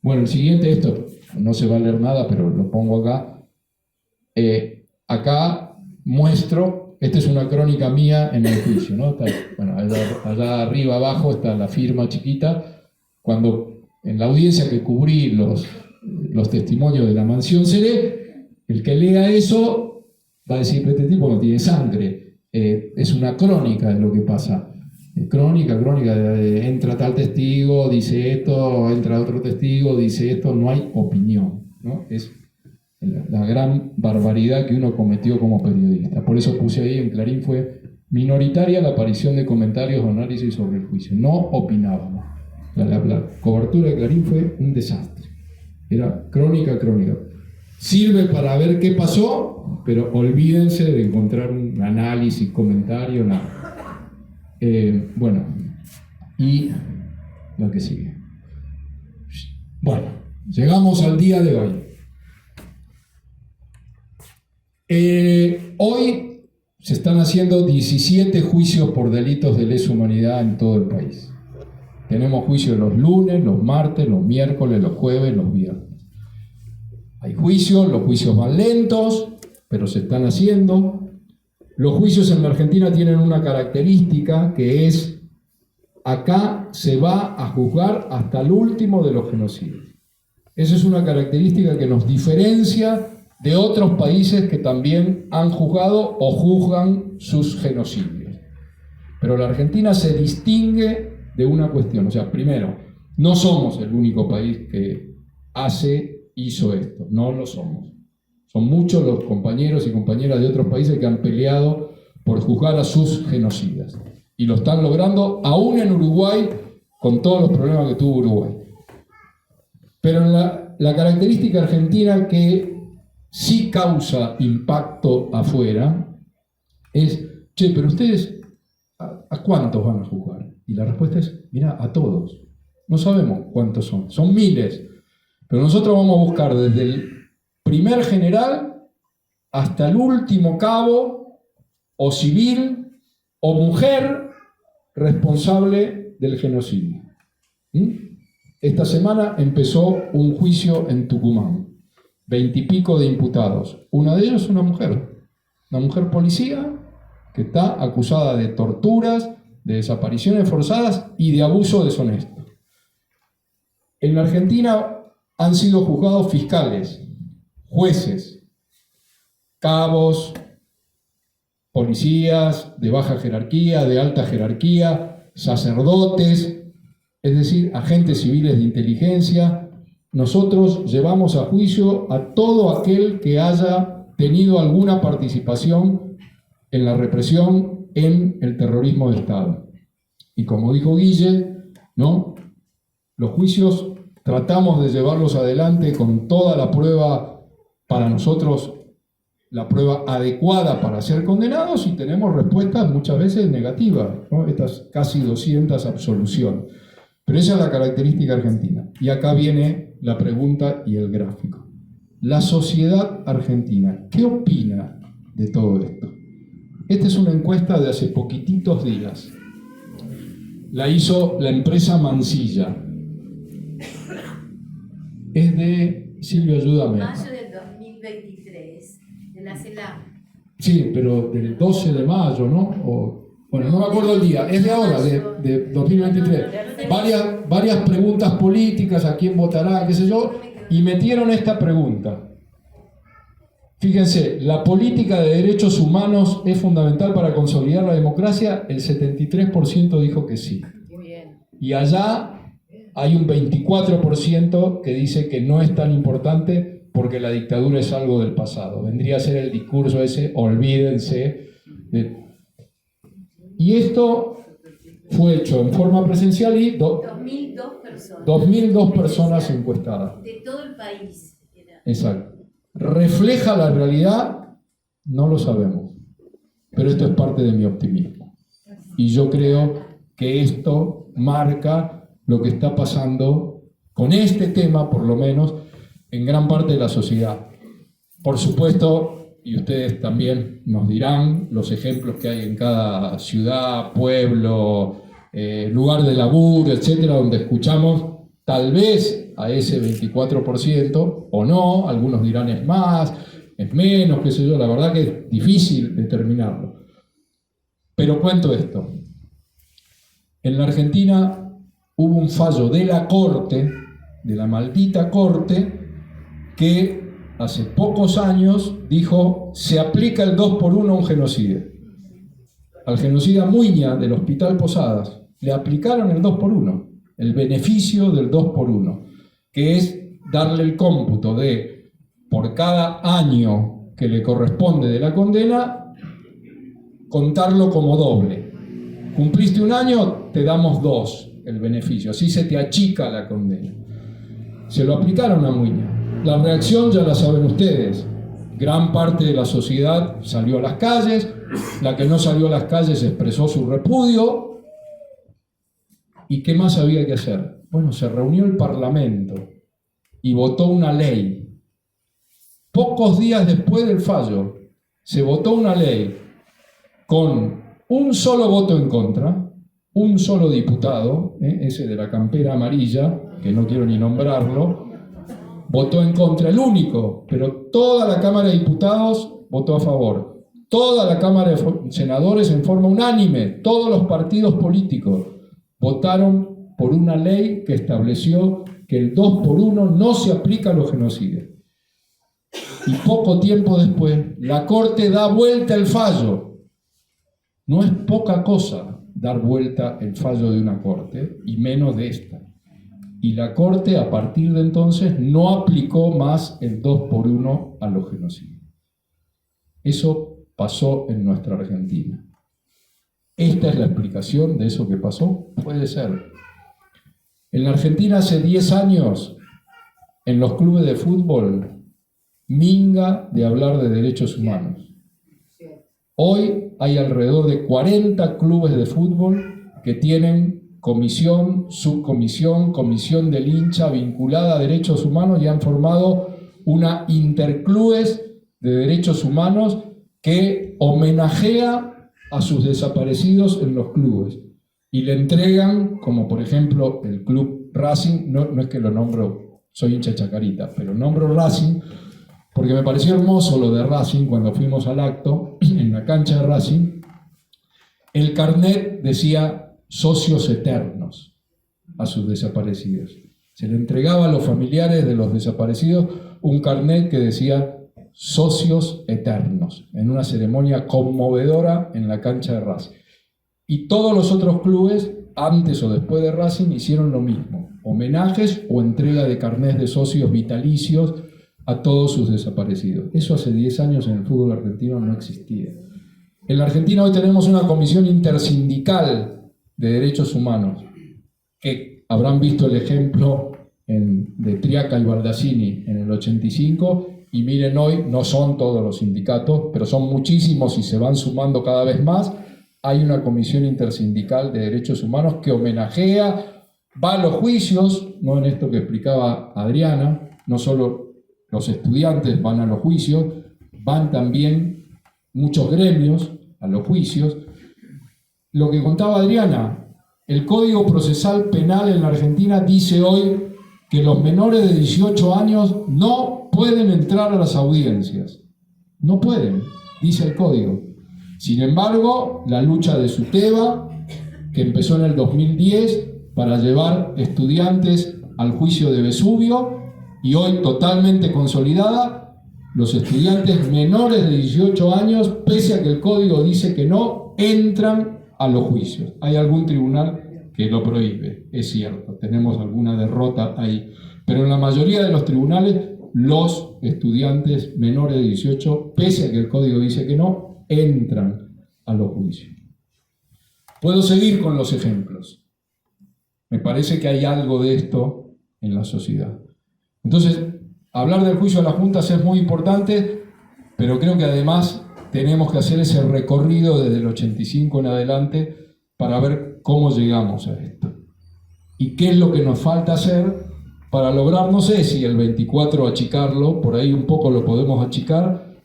Bueno, el siguiente, esto no se va a leer nada, pero lo pongo acá. Acá muestro, esta es una crónica mía en el juicio, ¿no? Está, bueno, allá arriba abajo está la firma chiquita. Cuando en la audiencia que cubrí los testimonios de la mansión Seré, el que lea eso va a decir, este tipo no tiene sangre. Es una crónica de lo que pasa. Crónica, entra tal testigo, dice esto, entra otro testigo, dice esto, no hay opinión, ¿no? Es la gran barbaridad que uno cometió como periodista. Por eso puse ahí en Clarín, fue minoritaria la aparición de comentarios o análisis sobre el juicio. No opinábamos. La cobertura de Clarín fue un desastre. Era crónica. Sirve para ver qué pasó, pero olvídense de encontrar un análisis, comentario, nada. Bueno, y lo que sigue. Bueno, llegamos al día de hoy. Hoy se están haciendo 17 juicios por delitos de lesa humanidad en todo el país. Tenemos juicios los lunes, los martes, los miércoles, los jueves, los viernes. Hay juicios, los juicios van lentos, pero se están haciendo. Los juicios en la Argentina tienen una característica que es, acá se va a juzgar hasta el último de los genocidios. Esa es una característica que nos diferencia de otros países que también han juzgado o juzgan sus genocidios. Pero la Argentina se distingue de una cuestión. O sea, primero, no somos el único país que hizo esto. No lo somos. Son muchos los compañeros y compañeras de otros países que han peleado por juzgar a sus genocidas. Y lo están logrando aún en Uruguay, con todos los problemas que tuvo Uruguay. Pero la característica argentina que sí causa impacto afuera es, che, pero ustedes, ¿a cuántos van a juzgar? Y la respuesta es, mira, a todos. No sabemos cuántos son miles. Pero nosotros vamos a buscar desde el primer general hasta el último cabo o civil o mujer responsable del genocidio. Esta semana empezó un juicio en Tucumán, 20 y pico de imputados. Una de ellos es una mujer policía que está acusada de torturas, de desapariciones forzadas y de abuso deshonesto. En la Argentina han sido juzgados fiscales, jueces, cabos, policías de baja jerarquía, de alta jerarquía, sacerdotes, es decir, agentes civiles de inteligencia. Nosotros llevamos a juicio a todo aquel que haya tenido alguna participación en la represión, en el terrorismo de Estado. Y como dijo Guille, ¿no? Los juicios tratamos de llevarlos adelante con toda la prueba, para nosotros, la prueba adecuada para ser condenados, y tenemos respuestas muchas veces negativas, ¿no? Estas casi 200 absoluciones. Pero esa es la característica argentina. Y acá viene la pregunta y el gráfico. La sociedad argentina, ¿qué opina de todo esto? Esta es una encuesta de hace poquititos días. La hizo la empresa Mansilla. Es de, Silvio, ayúdame. Mayo del 2023, de la CELAC. Sí, pero del 12 de mayo, ¿no? Bueno, no me acuerdo el día, es de ahora, de 2023. Varias preguntas políticas, a quién votará, qué sé yo, y metieron esta pregunta. Fíjense, ¿la política de derechos humanos es fundamental para consolidar la democracia? El 73% dijo que sí. Y allá hay un 24% que dice que no es tan importante porque la dictadura es algo del pasado. Vendría a ser el discurso ese, olvídense. Y esto fue hecho en forma presencial y 2002 personas. 2002 personas encuestadas. De todo el país. Exacto. ¿Refleja la realidad? No lo sabemos. Pero esto es parte de mi optimismo. Y yo creo que esto marca lo que está pasando con este tema, por lo menos, en gran parte de la sociedad. Por supuesto, y ustedes también nos dirán los ejemplos que hay en cada ciudad, pueblo, lugar de laburo, etcétera, donde escuchamos tal vez a ese 24% o no, algunos dirán es más, es menos, qué sé yo, la verdad que es difícil determinarlo. Pero cuento esto. En la Argentina hubo un fallo de la Corte, de la maldita Corte, que hace pocos años dijo, se aplica el 2x1 a un genocida. Al genocida Muña del Hospital Posadas le aplicaron el 2x1, el beneficio del 2x1, que es darle el cómputo de, por cada año que le corresponde de la condena, contarlo como doble. Cumpliste un año, te damos 2, el beneficio, así se te achica la condena. Se lo aplicaron a Muña. La reacción ya la saben ustedes. Gran parte de la sociedad salió a las calles, la que no salió a las calles expresó su repudio. ¿Y qué más había que hacer? Bueno, se reunió el Parlamento y votó una ley. Pocos días después del fallo, se votó una ley con un solo voto en contra, un solo diputado, ese de la campera amarilla, que no quiero ni nombrarlo, votó en contra, el único, pero toda la Cámara de Diputados votó a favor. Toda la Cámara de Senadores en forma unánime, todos los partidos políticos votaron por una ley que estableció que el 2x1 no se aplica a los genocidas. Y poco tiempo después, la Corte da vuelta el fallo. No es poca cosa dar vuelta el fallo de una Corte, y menos de esta. Y la Corte, a partir de entonces, no aplicó más el 2x1 a los genocidas. Eso pasó en nuestra Argentina. ¿Esta es la explicación de eso que pasó? Puede ser. En la Argentina hace 10 años, en los clubes de fútbol, minga de hablar de derechos humanos. Hoy hay alrededor de 40 clubes de fútbol que tienen comisión, subcomisión, comisión del hincha vinculada a derechos humanos y han formado una interclubes de derechos humanos que homenajea a sus desaparecidos en los clubes y le entregan, como por ejemplo el club Racing, no es que lo nombro, soy hincha Chacarita, pero nombro Racing porque me pareció hermoso lo de Racing cuando fuimos al acto en la cancha de Racing. El carnet decía socios eternos a sus desaparecidos. Se le entregaba a los familiares de los desaparecidos un carnet que decía socios eternos, en una ceremonia conmovedora en la cancha de Racing. Y todos los otros clubes, antes o después de Racing, hicieron lo mismo, homenajes o entrega de carnets de socios vitalicios a todos sus desaparecidos. Eso hace 10 años en el fútbol argentino no existía. En la Argentina hoy tenemos una comisión intersindical de derechos humanos, que habrán visto el ejemplo de Triaca y Baldassini en el 85, y miren hoy, no son todos los sindicatos, pero son muchísimos y se van sumando cada vez más. Hay una comisión intersindical de derechos humanos que homenajea, va a los juicios, no en esto que explicaba Adriana, no solo los estudiantes van a los juicios, van también muchos gremios a los juicios. Lo que contaba Adriana, el Código Procesal Penal en la Argentina dice hoy que los menores de 18 años no pueden entrar a las audiencias. No pueden, dice el Código. Sin embargo, la lucha de SUTEBA, que empezó en el 2010 para llevar estudiantes al juicio de Vesubio, y hoy totalmente consolidada, los estudiantes menores de 18 años, pese a que el Código dice que no, entran a los juicios. Hay algún tribunal que lo prohíbe, es cierto, tenemos alguna derrota ahí, pero en la mayoría de los tribunales los estudiantes menores de 18, pese a que el Código dice que no, entran a los juicios. Puedo seguir con los ejemplos. Me parece que hay algo de esto en la sociedad. Entonces, hablar del juicio de las juntas es muy importante, pero creo que además tenemos que hacer ese recorrido desde el 85 en adelante para ver cómo llegamos a esto. Y qué es lo que nos falta hacer para lograr, no sé si el 24 achicarlo, por ahí un poco lo podemos achicar,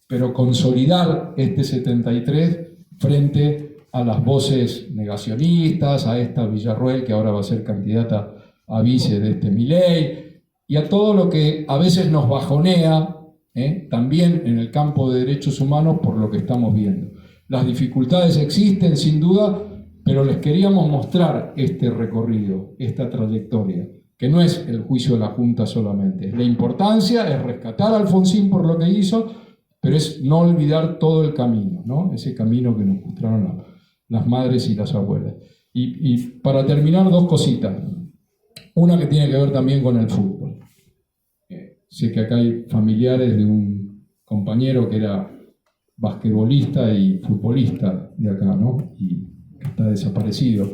pero consolidar este 73 frente a las voces negacionistas, a esta Villarroel que ahora va a ser candidata a vice de este Milei, y a todo lo que a veces nos bajonea, también en el campo de derechos humanos por lo que estamos viendo. Las dificultades existen sin duda, pero les queríamos mostrar este recorrido, esta trayectoria, que no es el juicio de la Junta solamente. La importancia es rescatar a Alfonsín por lo que hizo, pero es no olvidar todo el camino, ¿no? Ese camino que nos mostraron las madres y las abuelas. Y para terminar, dos cositas. Una que tiene que ver también con el fútbol. Sé que acá hay familiares de un compañero que era basquetbolista y futbolista de acá, ¿no? Y está desaparecido.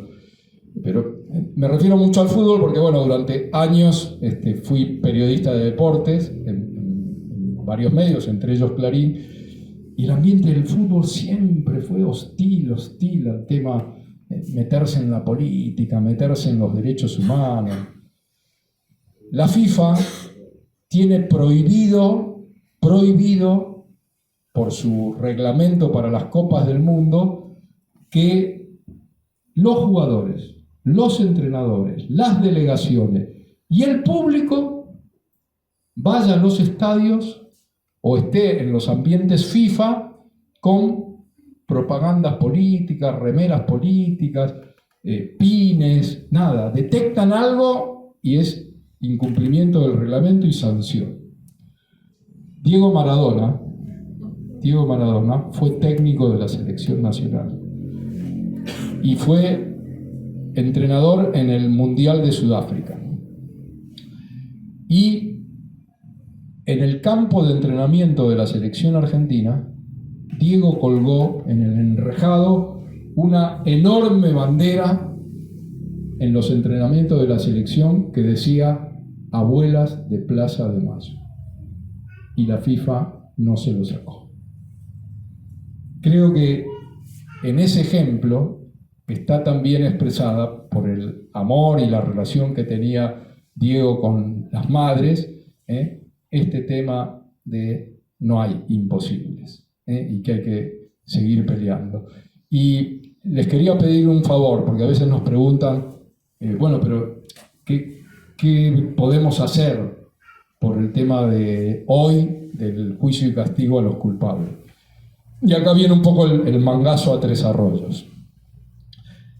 Pero me refiero mucho al fútbol porque, bueno, durante años fui periodista de deportes en varios medios, entre ellos Clarín, y el ambiente del fútbol siempre fue hostil al tema meterse en la política, meterse en los derechos humanos. La FIFA tiene prohibido por su reglamento para las Copas del Mundo que los jugadores, los entrenadores, las delegaciones y el público vaya a los estadios o esté en los ambientes FIFA con propagandas políticas, remeras políticas, pines, nada. Detectan algo y es incumplimiento del reglamento y sanción. Diego Maradona fue técnico de la selección nacional y fue entrenador en el Mundial de Sudáfrica. Y en el campo de entrenamiento de la selección argentina, Diego colgó en el enrejado una enorme bandera en los entrenamientos de la selección que decía Abuelas de Plaza de Mayo. Y la FIFA no se lo sacó. Creo que en ese ejemplo está también expresada por el amor y la relación que tenía Diego con las madres, este tema de no hay imposibles, y que hay que seguir peleando. Y les quería pedir un favor, porque a veces nos preguntan, bueno, pero ¿qué podemos hacer por el tema de hoy del juicio y castigo a los culpables? Y acá viene un poco el mangazo a Tres Arroyos.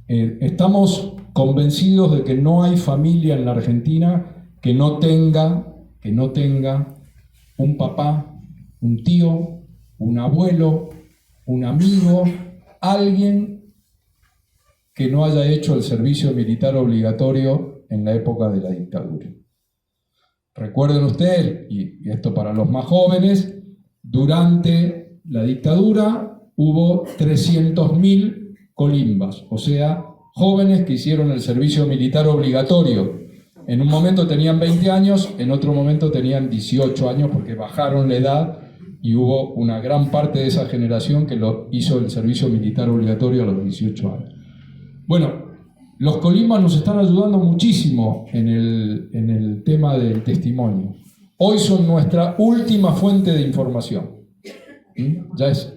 Estamos convencidos de que no hay familia en la Argentina que no tenga un papá, un tío, un abuelo, un amigo, alguien que no haya hecho el servicio militar obligatorio en la época de la dictadura. Recuerden ustedes, y esto para los más jóvenes, durante la dictadura hubo 300.000 colimbas, o sea, jóvenes que hicieron el servicio militar obligatorio. En un momento tenían 20 años, en otro momento tenían 18 años porque bajaron la edad y hubo una gran parte de esa generación que lo hizo el servicio militar obligatorio a los 18 años. Bueno, los colimbas nos están ayudando muchísimo en el tema del testimonio. Hoy son nuestra última fuente de información. Ya es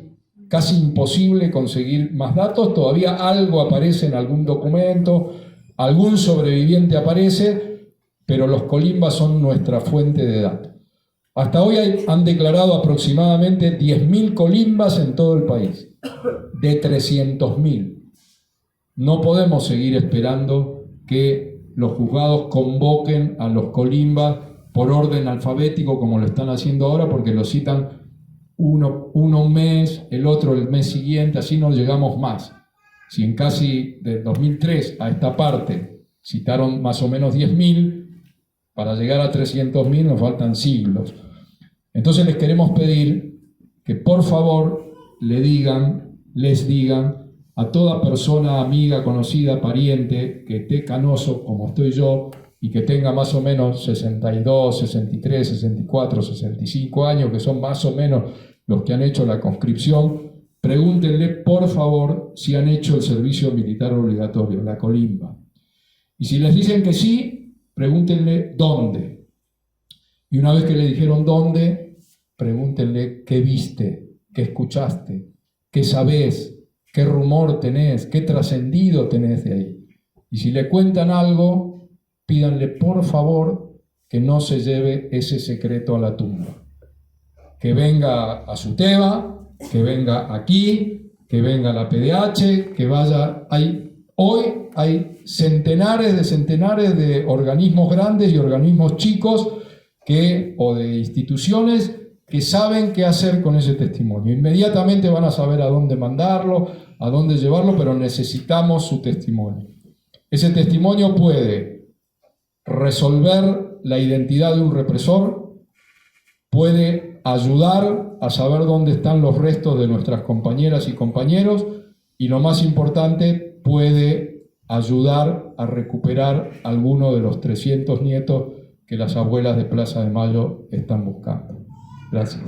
casi imposible conseguir más datos, todavía algo aparece en algún documento, algún sobreviviente aparece, pero los colimbas son nuestra fuente de datos. Hasta hoy han declarado aproximadamente 10.000 colimbas en todo el país, de 300.000. No podemos seguir esperando que los juzgados convoquen a los colimbas por orden alfabético como lo están haciendo ahora, porque lo citan uno un mes, el otro el mes siguiente, así no llegamos más. Si en casi del 2003 a esta parte citaron más o menos 10.000, para llegar a 300.000 nos faltan siglos. Entonces les queremos pedir que por favor les digan a toda persona, amiga, conocida, pariente, que esté canoso como estoy yo y que tenga más o menos 62, 63, 64, 65 años, que son más o menos los que han hecho la conscripción, pregúntenle por favor si han hecho el servicio militar obligatorio, la colimba. Y si les dicen que sí, pregúntenle dónde. Y una vez que le dijeron dónde, pregúntenle qué viste, qué escuchaste, qué sabés, qué rumor tenés, qué trascendido tenés de ahí. Y si le cuentan algo, pídanle por favor que no se lleve ese secreto a la tumba. Que venga a su teba, que venga aquí, que venga a la PDH, que vaya. Hoy hay centenares de organismos grandes y organismos chicos o de instituciones que saben qué hacer con ese testimonio. Inmediatamente van a saber a dónde mandarlo, a dónde llevarlo, pero necesitamos su testimonio. Ese testimonio puede resolver la identidad de un represor, puede ayudar a saber dónde están los restos de nuestras compañeras y compañeros, y lo más importante, puede ayudar a recuperar alguno de los 300 nietos que las abuelas de Plaza de Mayo están buscando. Gracias.